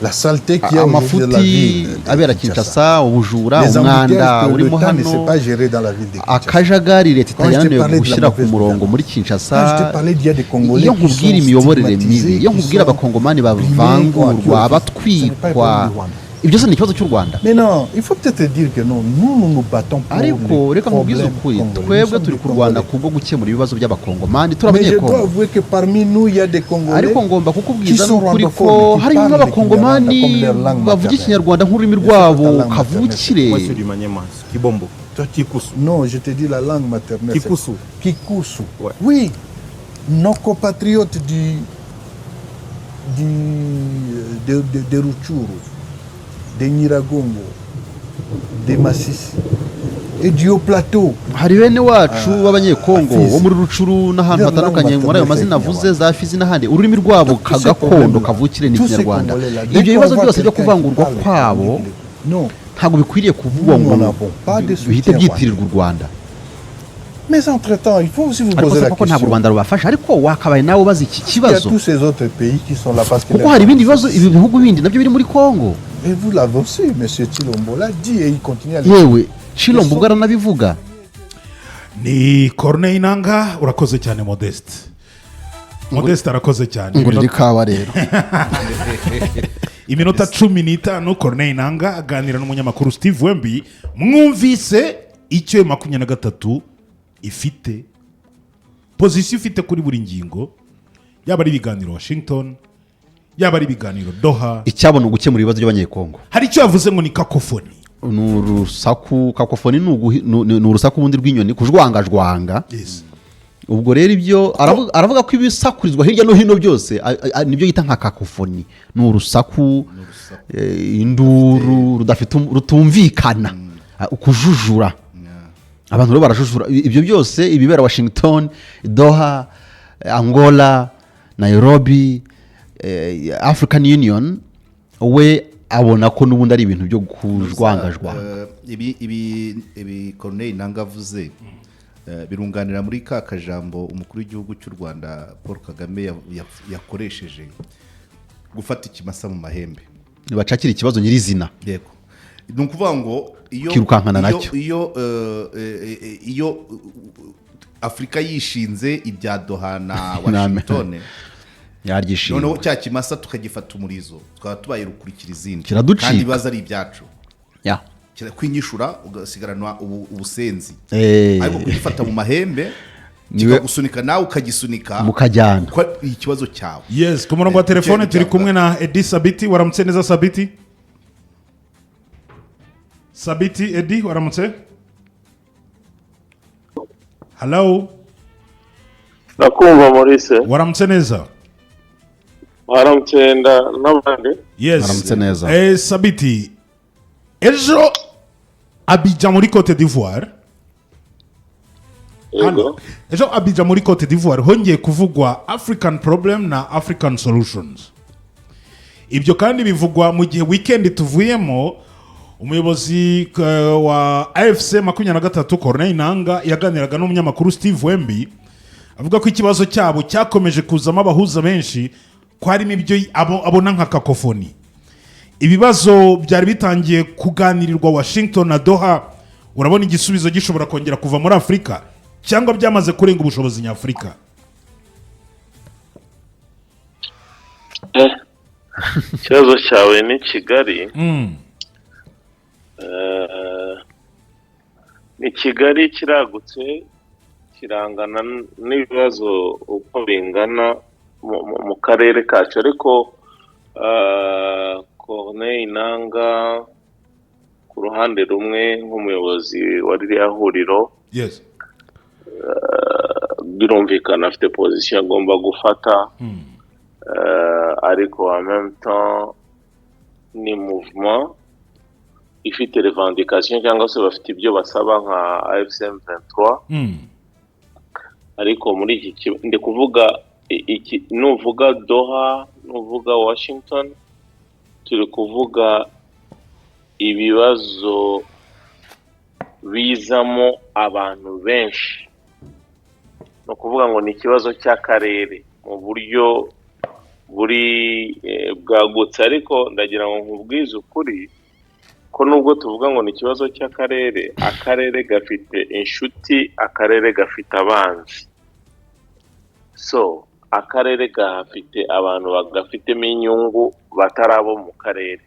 Speaker 9: la saleté qu'il y a aujourd'hui
Speaker 2: amafuti
Speaker 9: dans la ville de
Speaker 2: abera Kinshasa, ubujura,
Speaker 9: les
Speaker 2: umwanda
Speaker 9: embouteillages que
Speaker 2: urimo
Speaker 9: l'État ne
Speaker 2: hano,
Speaker 9: sait pas gérer dans la ville de Kinshasa.
Speaker 2: akajagari leta
Speaker 9: Quand je t'ai
Speaker 2: itajyananiwe
Speaker 9: parlé de la
Speaker 2: gushyira ku
Speaker 9: mauvaise
Speaker 2: murongo
Speaker 9: gouvernance,
Speaker 2: muri
Speaker 9: Quand je
Speaker 2: Kinshasa.
Speaker 9: t'ai parlé d'il y a des Congolais
Speaker 2: Iyo
Speaker 9: qui
Speaker 2: nkubwira
Speaker 9: sont
Speaker 2: imiyoborere
Speaker 9: stigmatisés,
Speaker 2: mibi, iyo
Speaker 9: qui
Speaker 2: nkubwira
Speaker 9: sont
Speaker 2: abakongomani
Speaker 9: brimés,
Speaker 2: bavangurwa,
Speaker 9: acculés, ce n'est pas un
Speaker 2: abatwikwa,
Speaker 9: problème du Rwanda.
Speaker 2: ibyo se ni ikibazo cy'u Rwanda.
Speaker 9: Mais non, il faut peut-être dire que non, nous nous battons pour
Speaker 2: ariko
Speaker 9: les
Speaker 2: reka nkubwize
Speaker 9: problèmes
Speaker 2: ukuri
Speaker 9: congolais. Nous
Speaker 2: twebwe
Speaker 9: sommes
Speaker 2: turi
Speaker 9: des
Speaker 2: kurwana
Speaker 9: Congolais.
Speaker 2: kubwo gukemura ibibazo by'abakongomani turi
Speaker 9: Mais je dois
Speaker 2: abanyekongo.
Speaker 9: avouer que parmi nous, il y a des Congolais
Speaker 2: ariko ngomba
Speaker 9: qui
Speaker 2: kukubwiza
Speaker 9: sont
Speaker 2: n'ukuri ko
Speaker 9: rwandophones, qui
Speaker 2: harimo
Speaker 9: parlent
Speaker 2: n'abakongomani
Speaker 9: comme leur langue
Speaker 2: bavuga
Speaker 9: maternelle.
Speaker 2: ikinyarwanda nk'ururimi
Speaker 9: Mais c'est pas
Speaker 2: rwabo
Speaker 9: ta langue
Speaker 2: kavukire.
Speaker 8: Moi, c'est du Maniema, Kibombo. Toi, Kikusu.
Speaker 9: Non, je te dis la langue maternelle. c'est
Speaker 8: Kikusu.
Speaker 9: Kikusu.
Speaker 8: Ouais.
Speaker 9: Oui, nos compatriotes de Rutshuru, de Nyiragongo, de Masisi et du Haut-Plateau.
Speaker 2: hari bene wacu b'abanyekongo bo muri Rucuru n'ahantu hatandukanye muri ayo mazina avuze za Fizi n'ahandi ururimi rwabo kagakondo kavukire n'ikinyarwanda. Ibyo bibazo byose byo kuvangurwa kwabo ntabwo bikwiriye kuvugwa ngo bihite byitirirwa u Rwanda.
Speaker 9: Mais entre-temps, il faut aussi vous
Speaker 2: ariko
Speaker 9: poser la
Speaker 2: se koko ntabwo u
Speaker 9: question.
Speaker 2: Rwanda rubafasha ariko wakabaye nawe ubaza iki
Speaker 9: Il y a
Speaker 2: kibazo
Speaker 9: tous ces autres pays qui sont là parce que...
Speaker 2: kuko hari ibindi bibazo ibi bihugu bindi nabyo biri muri Kongo.
Speaker 9: Et vous l'avez aussi, M. Chilombo l'a dit et il continue à le
Speaker 2: yewe Chilombo ubwo aranabivuga.
Speaker 1: ni Corneille Nangaa urakoze cyane Modeste. Modeste arakoze cyane.
Speaker 2: ngurira ikawa rero.
Speaker 1: Iminota 15 Corneille Nangaa aganira n'umunyamakuru Steve Wemby. Mwumvise icyo 23 ifite position ifite kuri buri ngingo, yaba ari ibiganiro Washington, yaba ari ibiganiro Doha.
Speaker 2: Icyabona ugukemura ibibazo by'abanyekongo.
Speaker 1: Hari icyo yavuze ngo ni kakofoni.
Speaker 2: Nurusaku kakofoni ni urusaku bundi rw'inyoni kujwangajwanga.
Speaker 1: Yes.
Speaker 2: Ubwo rero ibyo aravuga ko ibisakurizwa hirya no hino byose nibyo yita nka kakofoni. Ni urusaku induru rudafite rutumvikana ukujujura. Abantu rero barajujura ibyo byose ibibera Washington, Doha, Angola, Nairobi, African Union we abona ko n'ubundi ari ibintu byo kujwangajwa.
Speaker 3: ibi Corneille Nangaa avuze birunganira muri ka kajambo umukuru w'igihugu cy'u Rwanda Paul Kagame yakoresheje gufata ikimasa mu mahembe.
Speaker 2: Bacakira ikibazo nyirizina.
Speaker 3: Yego. Ni ukuvuga ngo iyo Afurika yishinze ibya Doha na Washington
Speaker 2: yaryishimye,
Speaker 3: noneho cya kimasa tukagifata umurizo tukaba tubaye rukurikira izindi
Speaker 2: kandi
Speaker 3: ibibazo ari ibyacu kwinyishura ugasigaranwa ubusenzi. Ariko kugifata mu mahembe kikagusunika nawe ukagisunika
Speaker 2: mukajyana
Speaker 3: ikibazo cyawe.
Speaker 1: Yes, ku murongo wa telefone turi kumwe na Edi Sabiti. Waramutse neza Sabiti? Sabiti Edi, waramutse? Hello?
Speaker 10: Nakumva Maurice.
Speaker 1: Waramutse neza?
Speaker 10: Waramutse n'abandi?
Speaker 1: Yes.
Speaker 2: Waramutse neza.
Speaker 1: Sabiti, ejo Abidjan muri Côte d'Ivoire. Ejo Abidjan muri Côte d'Ivoire hongeye kuvugwa African problem na African solutions. Ibyo kandi bivugwa mu gihe weekend tuvuyemo. Umuyobozi wa AFC 23 Corneille Nangaa yaganiraga n'umunyamakuru Steve Wemby avuga ko ikibazo cyabo cyakomeje kuzamo abahuza benshi ko harimo ibyo abona nka kakofoni. Ibibazo byari bitangiye kuganirirwa Washington na Doha, urabona igisubizo gishobora kongera kuva muri Afrika cyangwa byamaze kurenga ubushobozi nyafrika?
Speaker 10: Ikibazo cyawe ni Kigali. Ni Kigali kiragutse kirangana n'ibibazo uko bingana mu karere kacu, ariko Corneille Nangaa ku ruhande rumwe nk'umuyobozi wa ririya huriro,
Speaker 1: yes,
Speaker 10: birumvikana afite position agomba gufata, ariko en même temps ni mouvement ifite revendication cyangwa se bafite ibyo basaba nka AFC M23. Ariko muri iki ndi kuvuga nuvuga Doha, nuvuga Washington, turi kuvuga ibibazo bizamo abantu benshi. No kuvuga ngo ni ikibazo cy'akarere mu buryo buri bwagutse, ariko ndagira ngo nkubwize ukuri ko nubwo tuvuga ngo ni ikibazo cy'akarere, akarere gafite inshuti, akarere gafite abanzi. So akarere gafite abantu bagafitemo inyungu batarabo mu karere.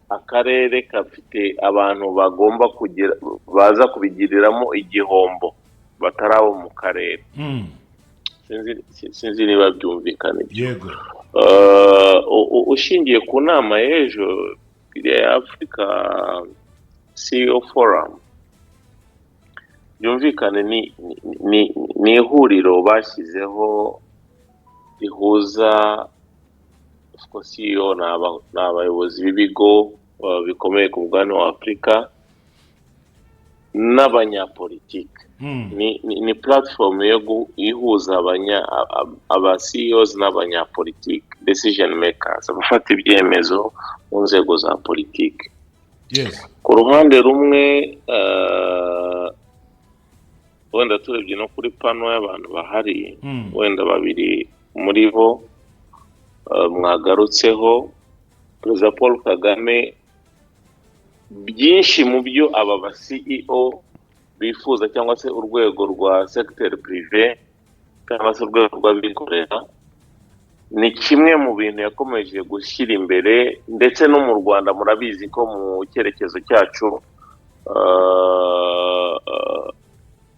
Speaker 10: Akarere gafite abantu bagomba kugira baza kubigiriramo igihombo batarabo mu karere. Sinzi niba byumvikana.
Speaker 1: Yego.
Speaker 10: Ushingiye ku nama y'ejo ya Africa CEO Forum, byumvikane ni ihuriro bashyizeho rihuza CEO n'abayobozi b'ibigo bikomeye ku mugabane wa Afrika n'abanyapolitike. Ni platform yo ihuza aba CEOs n'abanyapolitike, decision makers, abafata ibyemezo mu nzego za politike.
Speaker 1: Yes.
Speaker 10: Ku ruhande rumwe wenda turebye no kuri pano y'abantu bahari, wenda babiri muri bo mwagarutseho, Perezida Paul Kagame, byinshi mu byo aba ba CEO bifuza cyangwa se urwego rwa secteur privé cyangwa se urwego rw'abikorera, ni kimwe mu bintu yakomeje gushyira imbere, ndetse no mu Rwanda murabizi ko mu cyerekezo cyacu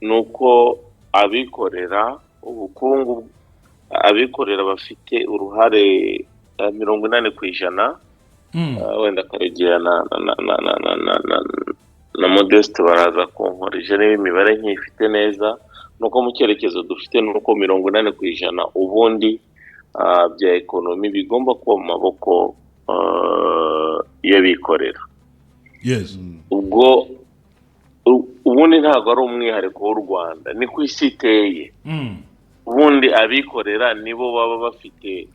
Speaker 10: nuko abikorera ubukungu, abikorera bafite uruhare 80%, wenda karegera na Modeste baraza kunkoreje niba imibare nkifite neza, nuko mu cyerekezo dufite nuko 80% ubundi bya ekonomi bigomba kuba mu maboko y'abikorera.
Speaker 1: Yes.
Speaker 10: Ubwo ubundi ntabwo ari umwihariko w'u Rwanda, ni ku isi iteye. Ubundi abikorera nibo baba bafite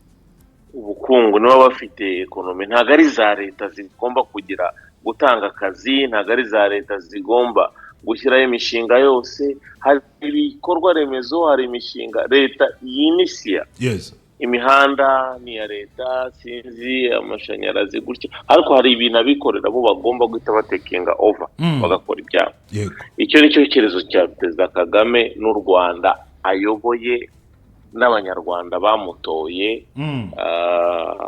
Speaker 10: ubukungu, nibo bafite ekonomi. Ntabwo ari za leta zigomba kugira gutanga akazi, ntabwo ari za leta zigomba gushyiraho imishinga yose. Hari ibikorwa remezo, hari imishinga leta yinisiya.
Speaker 1: Yes.
Speaker 10: Imihanda ni ya leta, sinzi amashanyarazi gutya, ariko hari ibintu abikorera bo bagomba guhita batekinga over bagakora ibyabo.
Speaker 1: Yego.
Speaker 10: Icyo ni cyo cyerezo cya Perezida Kagame n'u Rwanda ayoboye n'abanyarwanda bamutoye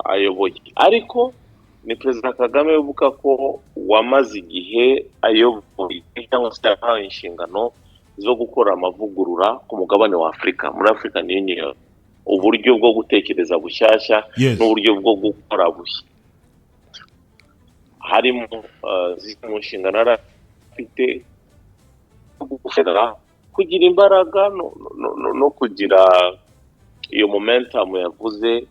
Speaker 10: ayoboye. Ariko ni Perezida Kagame uvuga ko wamaze igihe ayoboye cyangwa se yahawe inshingano zo gukora amavugurura ku mugabane wa Afurika muri African Union, uburyo bwo gutekereza bushyashya n'uburyo bwo gukora bushya. Harimo mu nshinga narafite kugira imbaraga no kugira iyo momentum yavuze,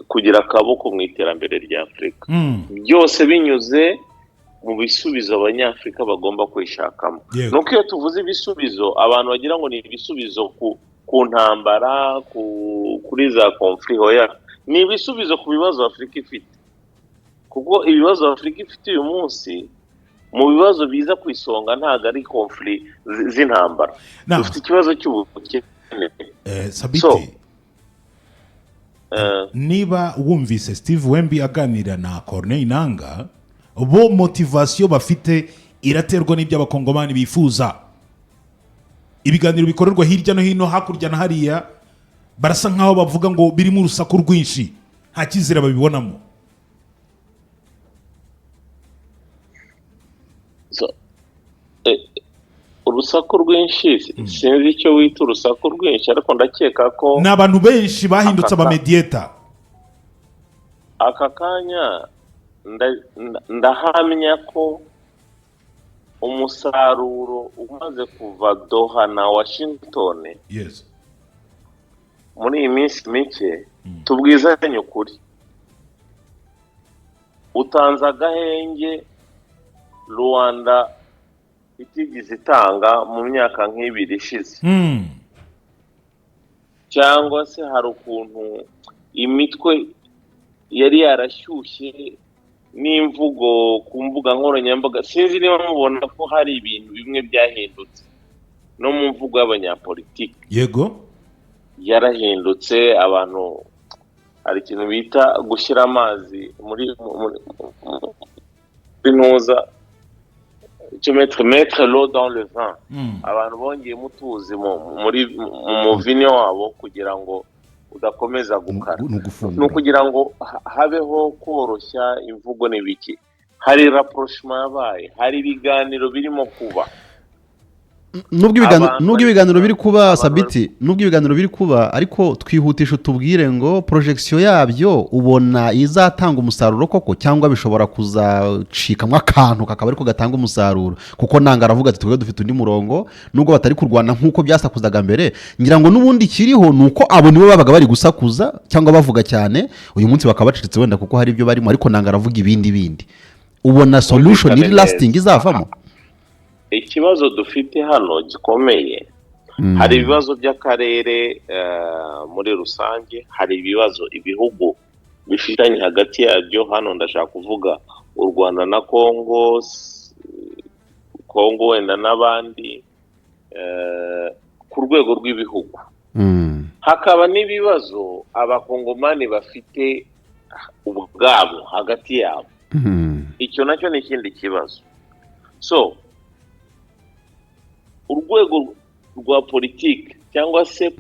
Speaker 10: kugira akaboko mu iterambere rya Afurika, byose binyuze mu bisubizo abanyafurika bagomba kwishakamo. Nuko iyo tuvuze ibisubizo abantu bagira ngo ni ibisubizo ku ntambara, kuri za conflict, hoya ni ibisubizo ku bibazo Afurika ifite, kuko ibibazo Afurika ifite uyu munsi mu bibazo biza ku isonga ntago ari conflict z'intambara. Dufite ikibazo cy'ubukene.
Speaker 1: Sabiti, niba wumvise Steve Wemby aganira na Corneille Nangaa, bo motivation bafite iraterwa n'ibyo abakongomani bifuza. Ibiganiro bikorerwa hirya no hino, hakurya na hariya, barasa nkaho bavuga ngo birimo urusaku rwinshi, nta cyizere babibonamo.
Speaker 10: Urusaku rwinshi sinzi icyo wita urusaku rwinshi, ariko ndakeka ko
Speaker 1: n'abantu benshi bahindutse abamediator.
Speaker 10: Aka kanya ndahamya ko umusaruro umaze kuva Doha na Washington muri iyi minsi mike, tubwizanye ukuri, utanze agahenge Rwanda itigeze itanga mu myaka nk'ibiri ishize. Cyangwa se hari ukuntu imitwe yari yarashyushye n'imvugo ku mbuga nkoranyambaga, sinzi niba mubona ko hari ibintu bimwe byahindutse no mu mvugo y'abanyapolitiki.
Speaker 1: Yego,
Speaker 10: yarahindutse. Abantu hari ikintu bita gushyira amazi muri ntuza, cyo mettre l'eau dans le vin. Abantu bongeye mutuzi mu vino wabo kugira ngo udakomeza gukara, no kugira ngo habeho koroshya imvugo n'ibiki. Hari rapprochement yabaye, hari ibiganiro birimo kuba.
Speaker 2: Nubwo ibiganiro biri kuba Sabiti, nubwo ibiganiro biri kuba, ariko twihutisha tubwire ngo projection yabyo ubona izatanga umusaruro koko, cyangwa bishobora kuzacikamwa akantu kakaba ariko gatanga umusaruro, kuko Nangaa aravuga ati twebwe dufite undi murongo, nubwo batari kurwana nkuko byasakuzaga mbere. Ngira ngo nubundi kiriho nuko abo nibo babaga bari gusakuza cyangwa bavuga cyane, uyu munsi bakaba bacitse wenda kuko hari ibyo barimo, ariko Nangaa aravuga ibindi. Ubona solution iri lasting izavamo?
Speaker 10: Ikibazo dufite hano gikomeye, hari ibibazo by'akarere muri rusange, hari ibibazo ibihugu bifitanye hagati yabyo. Hano ndashaka kuvuga u Rwanda na Kongo wenda n'abandi ku rwego rw'ibihugu. Hakaba n'ibibazo abakongomani bafite ubwabo hagati yabo. Icyo nacyo ni ikindi kibazo. So urwego rwa politiki cyangwa se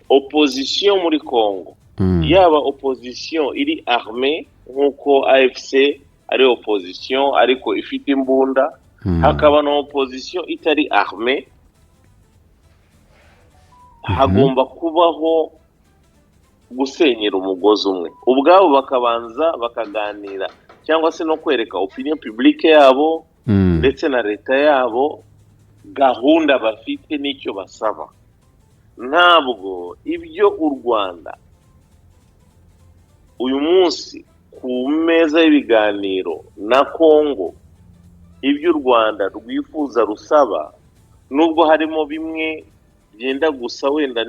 Speaker 10: opposition muri Kongo, yaba opposition iri armée nkuko AFC ari opposition ariko ifite imbunda, hakaba na opposition itari armée. Hagomba kubaho gusenyera umugozi umwe, ubwabo bakabanza bakaganira, cyangwa se no kwereka opinion publique yabo ndetse na leta yabo gahunda bafite n'icyo basaba. Ntabwo ibyo u Rwanda uyu munsi ku meza y'ibiganiro na Kongo, ibyo u Rwanda rwifuza rusaba, nubwo harimo bimwe byenda gusa wenda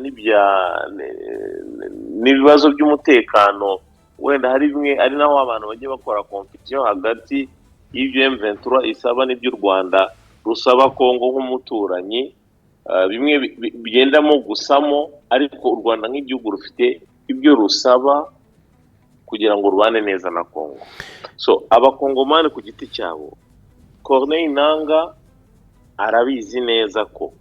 Speaker 10: n'ibibazo by'umutekano, wenda hari bimwe ari naho abantu bagiye bakora competition hagati y'ibyo M23 isaba n'ibyo u Rwanda rusaba Kongo nk'umuturanyi, bimwe bigendamo gusamo, ariko u Rwanda nk'igihugu rufite ibyo rusaba kugira ngo rubane neza na Kongo. So abakongomani ku giti cyabo, Corneille Nangaa arabizi neza ko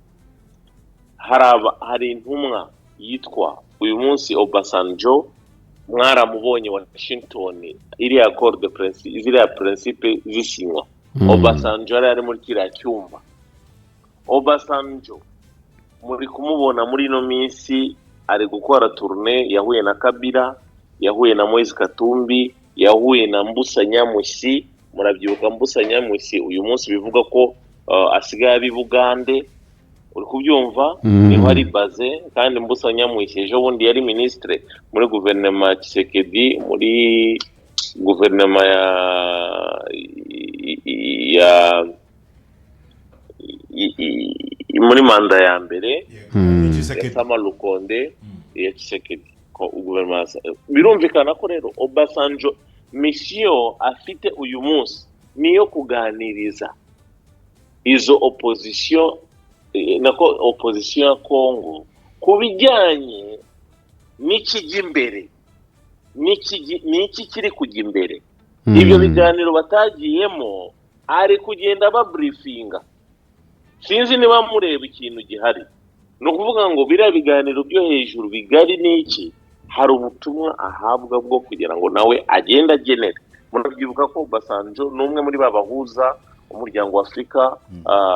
Speaker 10: hari intumwa yitwa uyu munsi Obasanjo, mwaramubonye Washington, iriya accord de principe, ziriya principe zisinywa. Obasanjo ari muri kiriya cyumba. Obasanjo muri kumubona muri no minsi ari gukora tourne, yahuye na Kabila, yahuye na Moise Katumbi, yahuye na Mbusa Nyamusi. Murabyibuka Mbusa Nyamusi uyu munsi bivuga ko asigaye abi Bugande, uri kubyumva niho ari baze. Kandi Mbusa Nyamusi ejo bundi yari ministre muri guverinoma Tshisekedi, muri guverinoma ya muri manda ya mbere ya Sama Lukonde ya Tshisekedi guverinoma. Birumvikana ko rero Obasanjo mission afite uyu munsi niyo kuganiriza izo opposition ya Congo kubijyanye n'ikijya imbere, n'iki kiri kujya imbere. Ibyo biganiro batagiyemo ari kugenda babriefinga. Sinzi niba mureba ikintu gihari, no kuvuga ngo biriya biganiro byo hejuru bigari n'iki, hari ubutumwa ahabwa bwo kugira ngo nawe agenda agenera. Murabyibuka ko Obasanjo n'umwe muri babahuza umuryango wa Afrika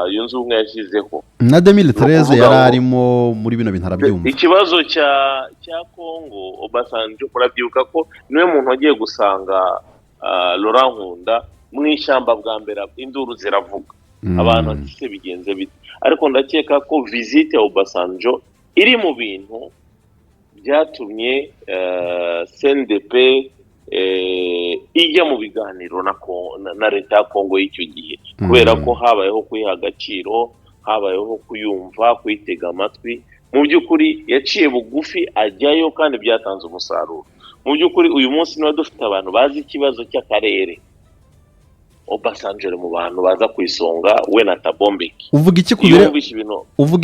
Speaker 10: yunze ubumwe yashyizeho,
Speaker 2: na 2013 yari arimo muri bino bintu arabyumva.
Speaker 10: Ikibazo cya Congo, Obasanjo murabyibuka ko niwe muntu wagiye gusanga Laurent Nkunda mu ishyamba bwa mbere, induru ziravuga, abantu ati bigenze bite. Ariko ndakeka ko visite ya Obasanjo iri mu bintu byatumye CNDP ijya mu biganiro na leta ya Congo y'icyo gihe, kubera ko habayeho kuyiha agaciro, habayeho kuyumva, kuyitega amatwi. Mu by'ukuri yaciye bugufi ajyayo kandi byatanze umusaruro. Mu by'ukuri uyu munsi niba dufite abantu bazi ikibazo cy'akarere, Obasanjo mu bantu baza kwisonga, we na Tabombeki.
Speaker 2: Uvuga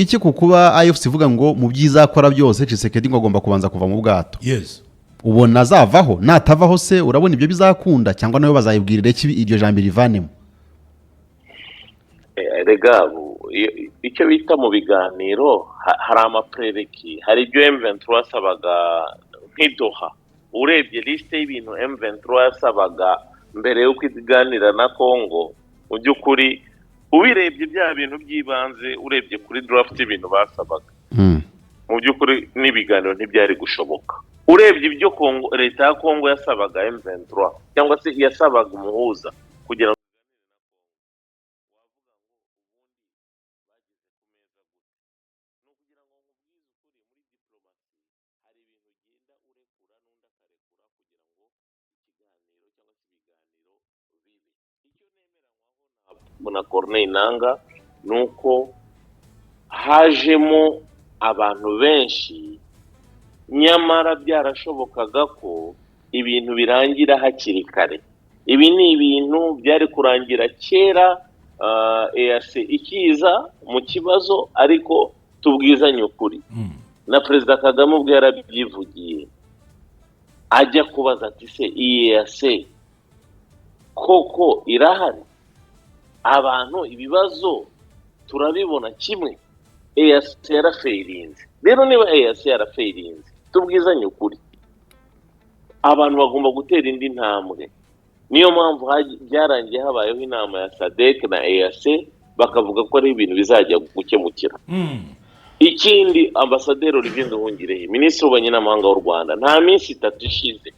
Speaker 2: iki ku kuba AFC ivuga ngo mu byiza akora byose Tshisekedi ngo agomba kubanza kuva mu bwato?
Speaker 1: Yes.
Speaker 2: Ubona azavaho, natavaho se urabona ibyo bizakunda cyangwa nayo bazayibwirira iki iryo jambo rivanemo?
Speaker 10: Rega icyo bita mu biganiro hari amaprereki, hari ibyo M23 yasabaga nk'idoha. Urebye liste y'ibintu M23 yasabaga mbere yo kwiganira na Congo, mu by'ukuri ubirebye bya bintu by'ibanze, urebye kuri draft y'ibintu basabaga, mu by'ukuri n'ibiganiro ntibyari gushoboka. Urebye ibyo Congo, leta ya Congo yasabaga M23 cyangwa se yasabaga umuhuza kugira na Corneille Nangaa nuko hajemo abantu benshi, nyamara byarashobokaga ko ibintu birangira hakiri kare. Ibi ni ibintu byari kurangira kera EAC ikiza mu kibazo, ariko tubwizanye ukuri. Na Perezida Kagame ubwo yarabyivugiye ajya kubaza ati se EAC koko irahari, abantu ibibazo turabibona kimwe. EAC yarafeirinze. Rero niba EAC yarafeirinze, tubwizanye ukuri, abantu bagomba gutera indi ntambwe. Niyo mpamvu byarangiye habayeho inama ya SADC na EAC, bakavuga ko ari ibintu bizajya gukemukira. Ikindi, Ambasaderi Olivier Nduhungirehe, Minisitiri w'Ububanyi n'Amahanga w'u Rwanda, nta minsi 3 ishize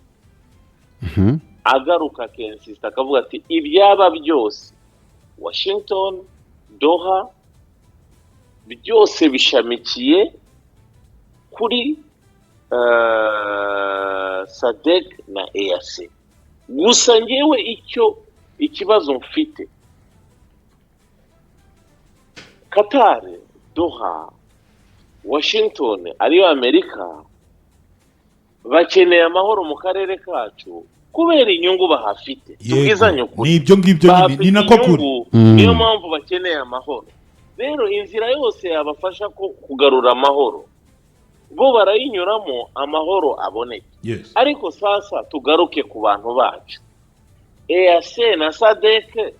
Speaker 10: agaruka kensista akavuga ati ibyaba byose Washington, Doha, byose bishamikiye kuri SADC na EAC. Gusa ngewe ikibazo mfite, Qatar, Doha, Washington ariyo Amerika bakeneye amahoro mu karere kacu kubera inyungu bahafite. Tubwizanye ukuri,
Speaker 1: nibyo ngibyo ni nako kuri,
Speaker 10: niyo mpamvu bakeneye amahoro. Rero inzira yose yabafasha kugarura amahoro bo barayinyuramo, amahoro aboneke. Ariko sasa tugaruke ku bantu bacu, EAC na SADC.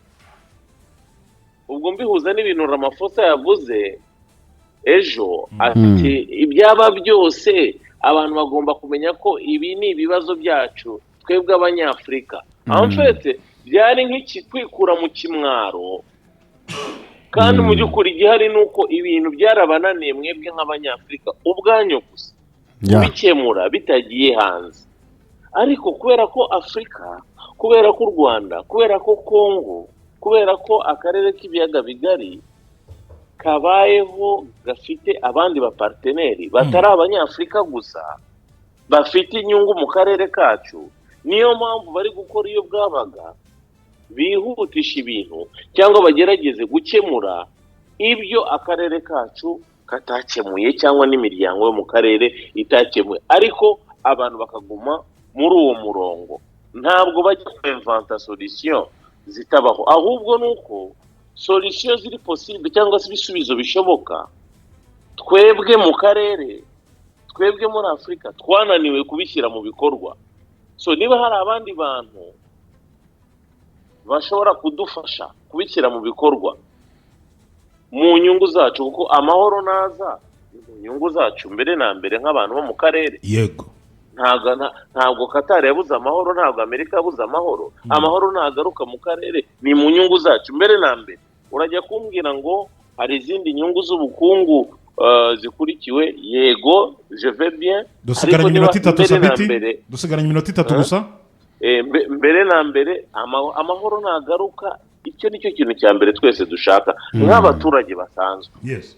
Speaker 10: Ubwo mbihuza n'ibintu Ramaphosa yavuze ejo, ati ibyaba byose abantu bagomba kumenya ko ibi ni ibibazo byacu twebwe abanyafrika. En fait byari nk'iki kwikura mu kimwaro kandi mu by'ukuri igihari ni uko ibintu byarabananiye mwebwe nk'abanyafurika ubwanyu gusa kubikemura bitagiye hanze, ariko kubera ko Afurika, kubera ko u Rwanda, kubera ko Kongo, kubera ko akarere k'ibiyaga bigari kabayeho gafite abandi baparteneri batari abanyafurika gusa bafite inyungu mu karere kacu, niyo mpamvu bari gukora iyo bwabaga bihutisha ibintu cyangwa bagerageze gukemura ibyo akarere kacu katakemuye cyangwa n'imiryango yo mu karere itakemuye, ariko abantu bakaguma muri uwo murongo, ntabwo bajya kwemvanta solution zitabaho, ahubwo nuko solution ziri possible cyangwa se ibisubizo bishoboka twebwe mu karere, twebwe muri Afurika twananiwe kubishyira mu bikorwa. So niba hari abandi bantu bashobora kudufasha kubishyira mu bikorwa mu nyungu zacu, kuko amahoro naza mu nyungu zacu mbere na mbere nk'abantu bo mu karere.
Speaker 1: Yego,
Speaker 10: ntabwo Qatar yabuze amahoro, ntabwo Amerika yabuze amahoro. Amahoro nagaruka mu karere ni mu nyungu zacu mbere na mbere. Urajya kumbwira ngo hari izindi nyungu z'ubukungu zikurikiwe, yego je vais bien.
Speaker 1: dusigaranye iminota 3 Sabiti, dusigaranye iminota 3 gusa.
Speaker 10: Mbere na mbere amahoro nagaruka, icyo nicyo kintu cya mbere twese dushaka nk'abaturage basanzwe.
Speaker 1: Yes.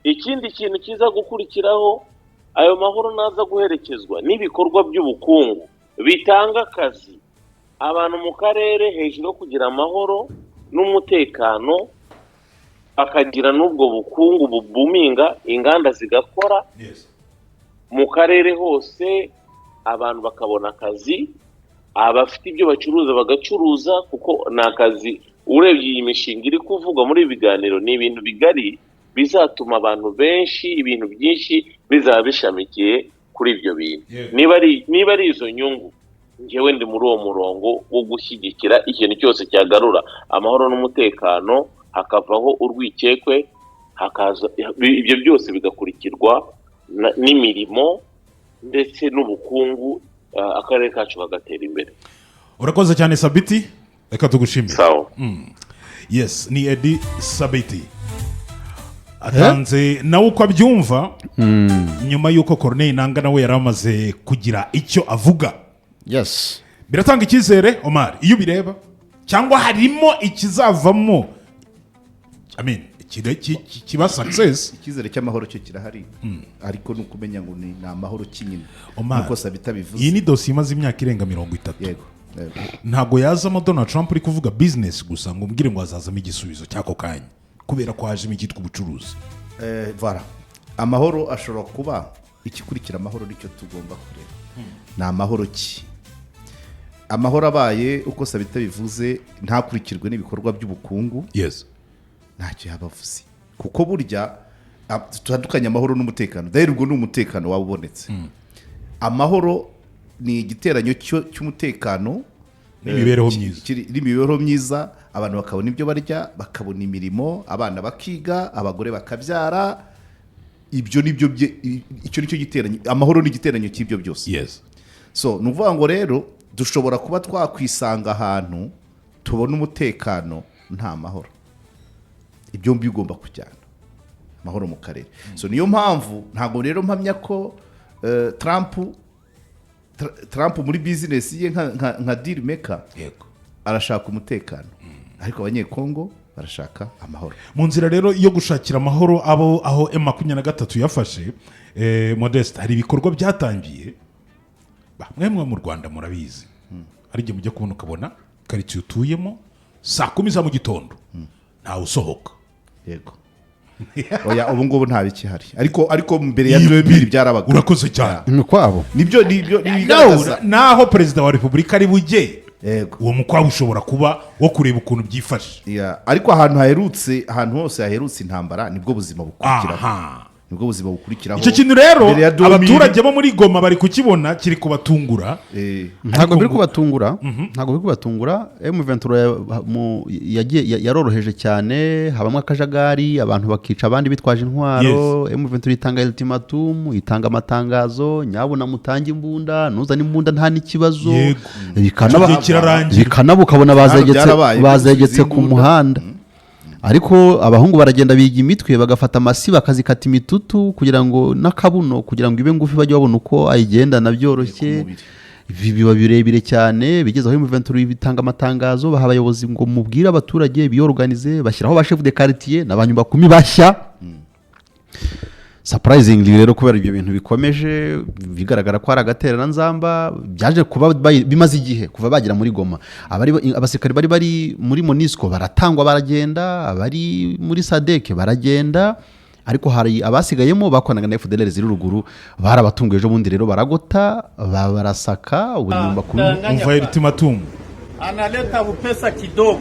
Speaker 10: Ikindi kintu kiza gukurikiraho, ayo mahoro naza guherekezwa n'ibikorwa by'ubukungu bitanga akazi abantu mu karere, hejuru yo kugira amahoro n'umutekano akagira n'ubwo bukungu bubuminga, inganda zigakora mu karere hose, abantu bakabona akazi, abafite ibyo bacuruza bagacuruza, kuko ni akazi. Urebye iyi mishinga iri kuvugwa muri ibi biganiro ni ibintu bigari bizatuma abantu benshi, ibintu byinshi bizaba bishamikiye kuri ibyo bintu. Niba ari izo nyungu, njyewe ndi muri uwo murongo wo gushyigikira ikintu cyose cyagarura amahoro n'umutekano, hakavaho urwikekwe, hakaza ibyo byose bigakurikirwa n'imirimo ndetse n'ubukungu, akarere kacu kagatera imbere.
Speaker 1: Urakoze cyane Sabiti, reka tugushimire.
Speaker 10: Sawa.
Speaker 1: Yes, ni Eddie Sabiti atanze nawe uko abyumva nyuma y'uko Corneille Nangaa nawe yari amaze kugira icyo avuga.
Speaker 2: Yes,
Speaker 1: biratanga icyizere Omar iyo bireba, cyangwa harimo ikizavamo, kiba success.
Speaker 3: Icyizere cy'amahoro cyo kirahari, ariko nuko umenya ngo ni amahoro kinyine.
Speaker 1: Omar,
Speaker 3: nuko Sabita bivuze,
Speaker 1: iyi ni dosiye imaze imyaka irenga 30.
Speaker 3: Yego.
Speaker 1: Ntabwo yazamo Donald Trump uri kuvuga business gusa ngo umbwire ngo hazazamo igisubizo cyako kanya, kubera ko hajemo icyitwa ubucuruzi.
Speaker 3: Voilà, amahoro ashobora kuba ikikurikira amahoro nicyo tugomba kureba. Ni amahoro ki? Amahoro abaye uko Sabita bivuze ntakurikirwe n'ibikorwa by'ubukungu.
Speaker 1: Yes.
Speaker 3: Ntacyo yabavuze, kuko burya tutandukanye amahoro n'umutekano. Dahera ubwo n'umutekano waba ubonetse. Amahoro ni igiteranyo cy'umutekano n'imibereho myiza, abantu bakabona ibyo barya, bakabona imirimo, abana bakiga, abagore bakabyara. Ibyo nibyo icyo nicyo giteranyo. Amahoro ni igiteranyo cy'ibyo byose.
Speaker 1: Yes.
Speaker 3: So ni ukuvuga ngo rero dushobora kuba twakwisanga ahantu tubona umutekano nta mahoro. Ibyo bigomba kujyana amahoro mu karere. So niyo mpamvu ntabwo rero mpamya ko Trump muri business ye nka deal maker arashaka umutekano, ariko abanyekongo barashaka amahoro.
Speaker 1: Mu nzira rero yo gushakira amahoro aho M23 yafashe, Modeste, hari ibikorwa byatangiye. Mwemwe mu Rwanda murabizi, ari gihe mujya kubona ukabona karitsiye utuyemo saa 10 za mu gitondo ntawe usohoka.
Speaker 3: Yego. Oya, ubu ngubu nta bikihari, ariko mbere ya 2000 byarabaga.
Speaker 1: Urakoze cyane.
Speaker 2: Nukwabo
Speaker 3: nibyo bigaragaza
Speaker 1: naho Perezida wa Repubulika ari bujye. Yego. Uwo mukwabo ushobora kuba wo kureba ukuntu byifashe.
Speaker 3: Ariko ahantu hose haherutse intambara nibwo buzima bukurikiraho. Nibwo buzima bukurikiraho.
Speaker 1: Icyo kintu rero abaturage bo muri Goma bari kukibona kiri kubatungura.
Speaker 2: Ntabwo biri kubatungura, M23 yaroroheje cyane, habamo akajagari, abantu bakica abandi bitwaje intwaro. M23 itanga ultimatum, itanga amatangazo, nyabona mutange imbunda, nuzana imbunda nta n'ikibazo, bikanabuka ukabona bazegetse ku muhanda. ariko abahungu baragenda biga imitwe bagafata amasi bakazikata imitutu kugira ngo n'akabuno kugira ngo ibe ngufi bajye babona uko ayigendana byoroshye. Ibi biba birebire cyane bigeze aho M23 bitanga amatangazo baha abayobozi ngo mubwire abaturage biyorganize bashyiraho ba chef de quartier n'abanyumba 10 bashya. Surprisingly rero kubera ibyo bintu bikomeje bigaragara ko ari agaterana nzamba byaje kuba bimaze igihe kuva bagira muri Goma. Abasirikari bari muri Monisco baratangwa baragenda, abari muri SADC baragenda, ariko hari abasigayemo bakoranaga na FDLR ziri ruguru barabatunguye ejo bundi rero baragota barasaka ubunyumba kuri
Speaker 1: umva ultimatum
Speaker 11: analeta pesa kidogo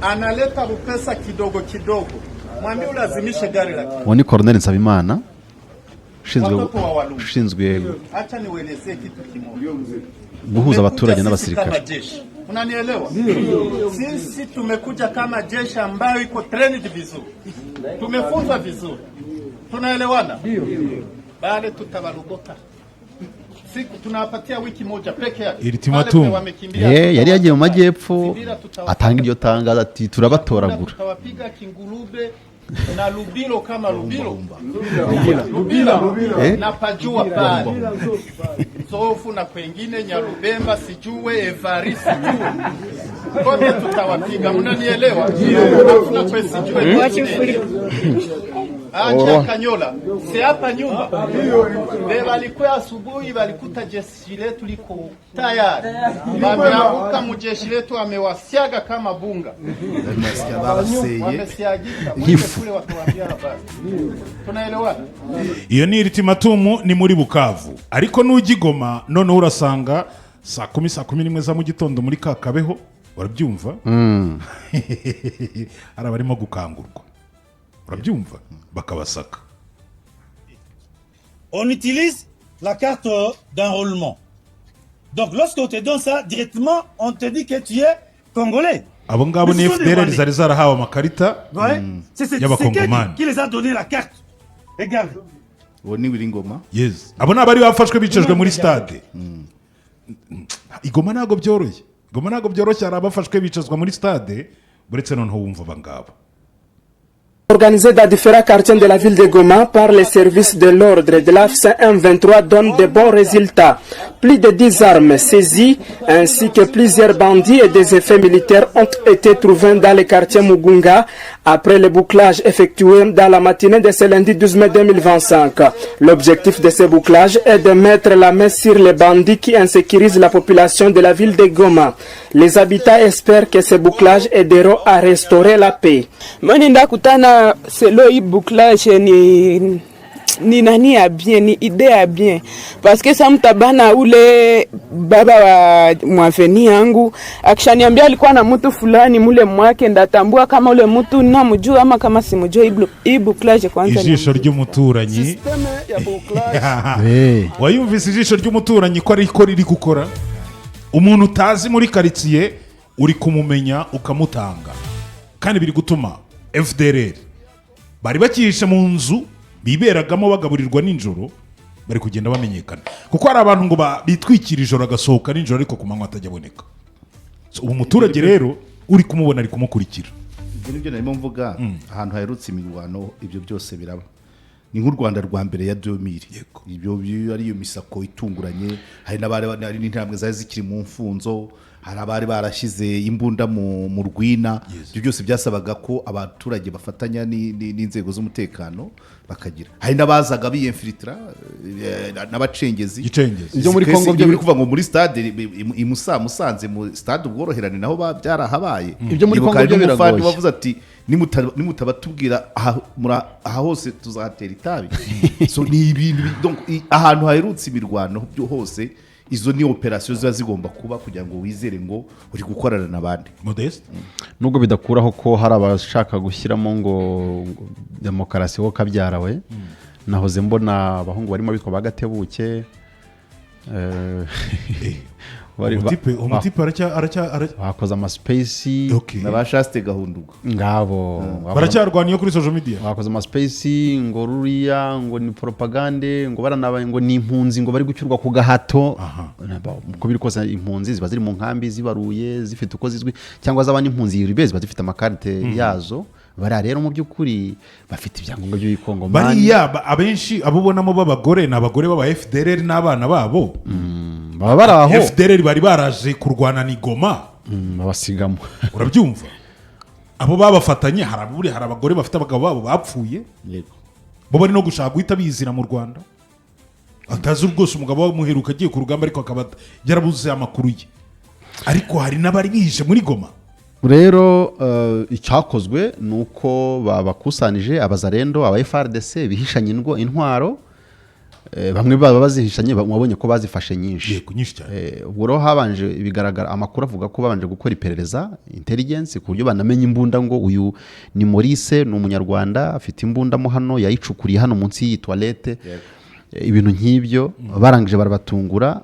Speaker 11: analeta pesa kidogo mwambie ulazimishe gari lake.
Speaker 2: Woni Colonel Nsabimana ushinzwe
Speaker 11: acha niwelezee kitu kimoja
Speaker 2: guhuza abaturage n'abasirikare.
Speaker 11: Unanielewa? Sisi tumekuja kama jeshi ambayo iko trained vizuri. Tumefunzwa vizuri. Tunaelewana? Baada tutabarogota. Siku tunawapatia wiki moja peke yake.
Speaker 1: Ultimatum.
Speaker 2: Yari yagiye mu majyepfo atanga iryo tangazo ati turabatoragura.
Speaker 11: Tutawapiga kingurube na Lubilo kama Lubilo na pajua pale Sofu na kwengine Nyarubemba sijue Evari sijue kote tutawapiga. Mnanielewa? Hakuna kwe sijue acha Kanyola si hapa nyumba walikuwa asubuhi walikuta jeshi letu liko tayari wameanguka mujeshi letu amewasiaga kama bunga wamesiagika kule watuambia habari. Tunaelewana?
Speaker 1: Iyo ni ultimatum ni muri Bukavu ariko nuji Goma none urasanga saa 10 za mu gitondo muri Kakabeho barabyumva ara barimo gukangurwa barabyumva bakabasaka.
Speaker 12: On utilise la carte d'enrôlement. Donc lorsqu'on te donne ça directement on te dit que tu es congolais.
Speaker 1: Abo ngabo ni FDLR zari zarahawe amakarita y'abakongomani.
Speaker 12: Qui les a donné la carte? Regarde.
Speaker 3: Woni Wiringoma.
Speaker 1: Yes. Abo nabari bafashwe bicejwe muri stade. Igoma nago byoroshye. Igoma nago byoroshye arabafashwe bicezwa muri stade buretse none ho wumva bangabo.
Speaker 13: Organisé dans différents quartiers de la ville de Goma par les services de l'ordre de l'AFC M23 donne de bons résultats. Plus de 10 armes saisies ainsi que plusieurs bandits et des effets militaires ont été trouvés dans le quartier Mugunga après le bouclage effectué dans la matinée de ce lundi 12 mai 2025. L'objectif de ce bouclage est de mettre la main sur les bandits qui insécurisent la population de la ville de Goma. Les habitants espèrent que ce bouclage aidera à restaurer la paix.
Speaker 14: Selo hii bouclage ni nani ya bien, ni idée ya bien parce que sa mtabana ule baba wa mwafeni yangu akishaniambia alikuwa na mtu fulani mule mwake ndatambua kama ule mtu namjua ama kama simjua. Hii bouclage kwanza
Speaker 1: ijisho ry'umuturanyi wayumvise ijisho ry'umuturanyi ko ariko riri gukora umuntu utazi muri quartier uri kumumenya ukamutanga kandi biri gutuma FDLR bari bakihishe mu nzu biberagamo bagaburirwa ninjoro bari kugenda bamenyekana kuko hari abantu ngo bitwikira ijoro agasohoka ninjoro ariko ku manywa atajya aboneka. Ubu muturage rero uri kumubona ari kumukurikira.
Speaker 3: Ibyo narimo mvuga ahantu haherutse imirwano ibyo byose biraba. Ni nk'u Rwanda rwa mbere ya 2000 ibyo ari iyo misako itunguranye hari n'abari n'intambwe zari zikiri mu mfunzo hari abari barashize imbunda mu rwina. Ibyo byose byasabaga ko abaturage bafatanya n'inzego z'umutekano bakagira. Hari n'abazaga biyemfilitra n'abacengezi.
Speaker 2: Ibyo muri Kongo
Speaker 3: byo biri kuva ngo muri stade Musanze mu stade ubworoherane naho byarahabaye.
Speaker 2: Ibyo muri Kongo byo biragoye.
Speaker 3: Bavuze ati nimutabatubwira aha hose tuzahatera itabi. So ni ibintu donc ahantu haherutse imirwano byo hose izo ni operation ziba zigomba kuba kugira ngo wizere ngo uri gukorana nabandi.
Speaker 1: Modeste
Speaker 2: nubwo bidakuraho ko hari abashaka gushyiramo ngo demokarasi ho kabyarawe nahoze mbona abahungu barimo bitwa bagatebuke
Speaker 1: umutipe
Speaker 2: bakoze amaspace
Speaker 3: n'abashaste gahundugo
Speaker 2: ngabo
Speaker 1: baracyarwaniye kuri social media
Speaker 2: bakoze amaspace ngo ruriya ngo ni propagande ngo baranabaye ngo ni impunzi ngo bari gucyurwa ku gahato uko biri kose impunzi ziba ziri mu nkambi zibaruye zifite uko zizwi cyangwa z'abandi impunzi ribezi bazifite amakarite yazo bara rero mu by'ukuri bafite ibyangombwa by'Ikongo
Speaker 1: bariya abenshi abubonamo b'abagore n'abagore b'aba FDLR n'abana babo
Speaker 2: baba baraho
Speaker 1: FDLR bari baraje kurwana n'Igoma
Speaker 2: babasigamo
Speaker 1: urabyumva abo babafatanye hari abagore bafite abagabo babo bapfuye bo bari no gushaka guhita bizira mu Rwanda atazi rwose umugabo wamuheruka agiye ku rugamba ariko akaba yarabuze amakuru ye ariko hari n'abari bije muri Goma
Speaker 2: rero icyakozwe nuko babakusanije abazarendo aba FARDC bihishanye intwaro bamwe baba bazihishanye mwabonye ko bazifashe nyinshi
Speaker 1: cyane
Speaker 2: ubwo rero habanje bigaragara amakuru avuga ko babanje gukora iperereza intelligence ku buryo banamenye imbunda ngo uyu ni Maurice ni umunyarwanda afite imbunda mo hano yayicukuriye hano munsi y'iyi toilette ibintu nk'ibyo barangije barabatungura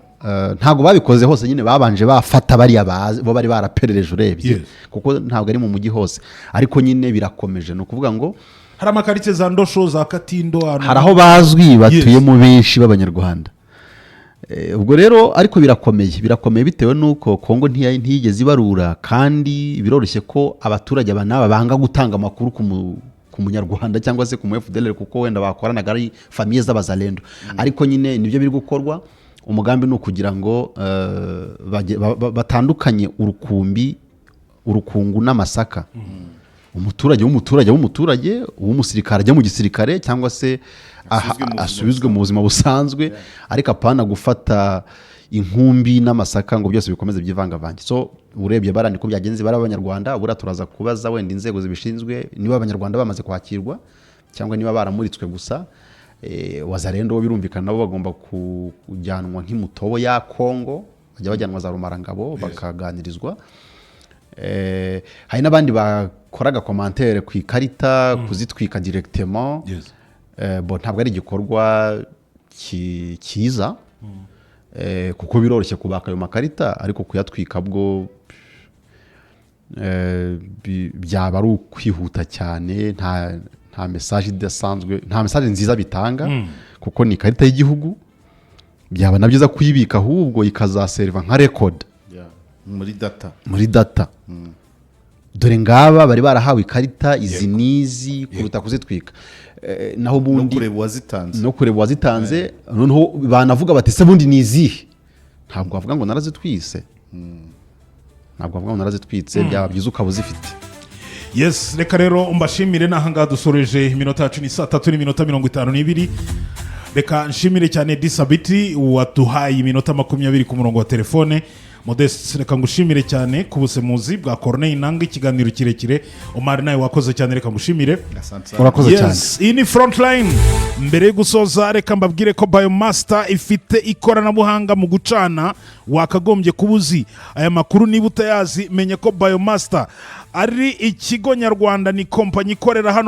Speaker 2: ntago babikoze hose nyine babanje bafata bari bo bari baraperereje urebye kuko ntago ari mu mujyi hose ariko nyine birakomeje no kuvuga ngo
Speaker 1: hari amakarice za Ndosho za Katindo
Speaker 2: hari aho bazwi batuye mu benshi b'abanyarwanda ubwo rero ariko birakomeye bitewe nuko Kongo ntiyigeze ibarura kandi biroroshye ko abaturage banaba banga gutanga amakuru ku munyarwanda cyangwa se ku mu FDLR kuko wenda bakoranaga ari famille z'abazalendo ariko nyine nibyo biri gukorwa umugambi ni ukugira ngo batandukanye urukungu n'amasaka umuturage uw'umusirikare ajya mu gisirikare cyangwa se asubizwe mu buzima busanzwe ariko apana gufata inkumbi n'amasaka ngo byose bikomeze byivangavange so urebye barandi ko byagenze bari abanyarwanda ubura turaza kubaza wenda inzego zibishinzwe niba abanyarwanda bamaze kwakirwa cyangwa niba baramuritswe gusa wazarendo bo birumvikana nabo bagomba kujyanwa nk'imutobo ya Kongo bajya bajyanwa za Rumarangabo bakaganirizwa hari n'abandi bakoraga commentaire ku ikarita kuzitwika directement bo ntabwo ari igikorwa kiza kuko biroroshye kubaka ayo makarita ariko kuyatwika bwo byaba ari ukwihuta cyane nta message idasanzwe nta message nziza bitanga kuko ni ikarita y'igihugu byaba na byiza kuyibika ahubwo ikazaserva nka record muri data dore ngaba bari barahawe ikarita izi nizi kuruta kuzitwika naho ubundi no kureba wazitanze noneho banavuga bati se bundi nizihe ntabwo bavuga ngo narazitwise byaba byiza ukaba uzifite
Speaker 1: yes reka rero mbashimire n'ahangaha dusoreje iminota yacu ni 3:52 reka nshimire cyane Disabiti waduhaye iminota 20 ku murongo wa telefone Modeste reka ngushimire cyane ku busemuzi bwa Corneille Nange ikiganiro kirekire Omar nawe wakoze cyane reka ngushimire
Speaker 2: urakoze cyane
Speaker 1: iyi ni Frontline mbere yo gusoza reka mbabwire ko Biomaster ifite ikoranabuhanga mu gucana wakagombye kubuzi aya makuru niba utayazi menye ko Biomaster ari ikigo nyarwanda ni kompanyi ikorera hano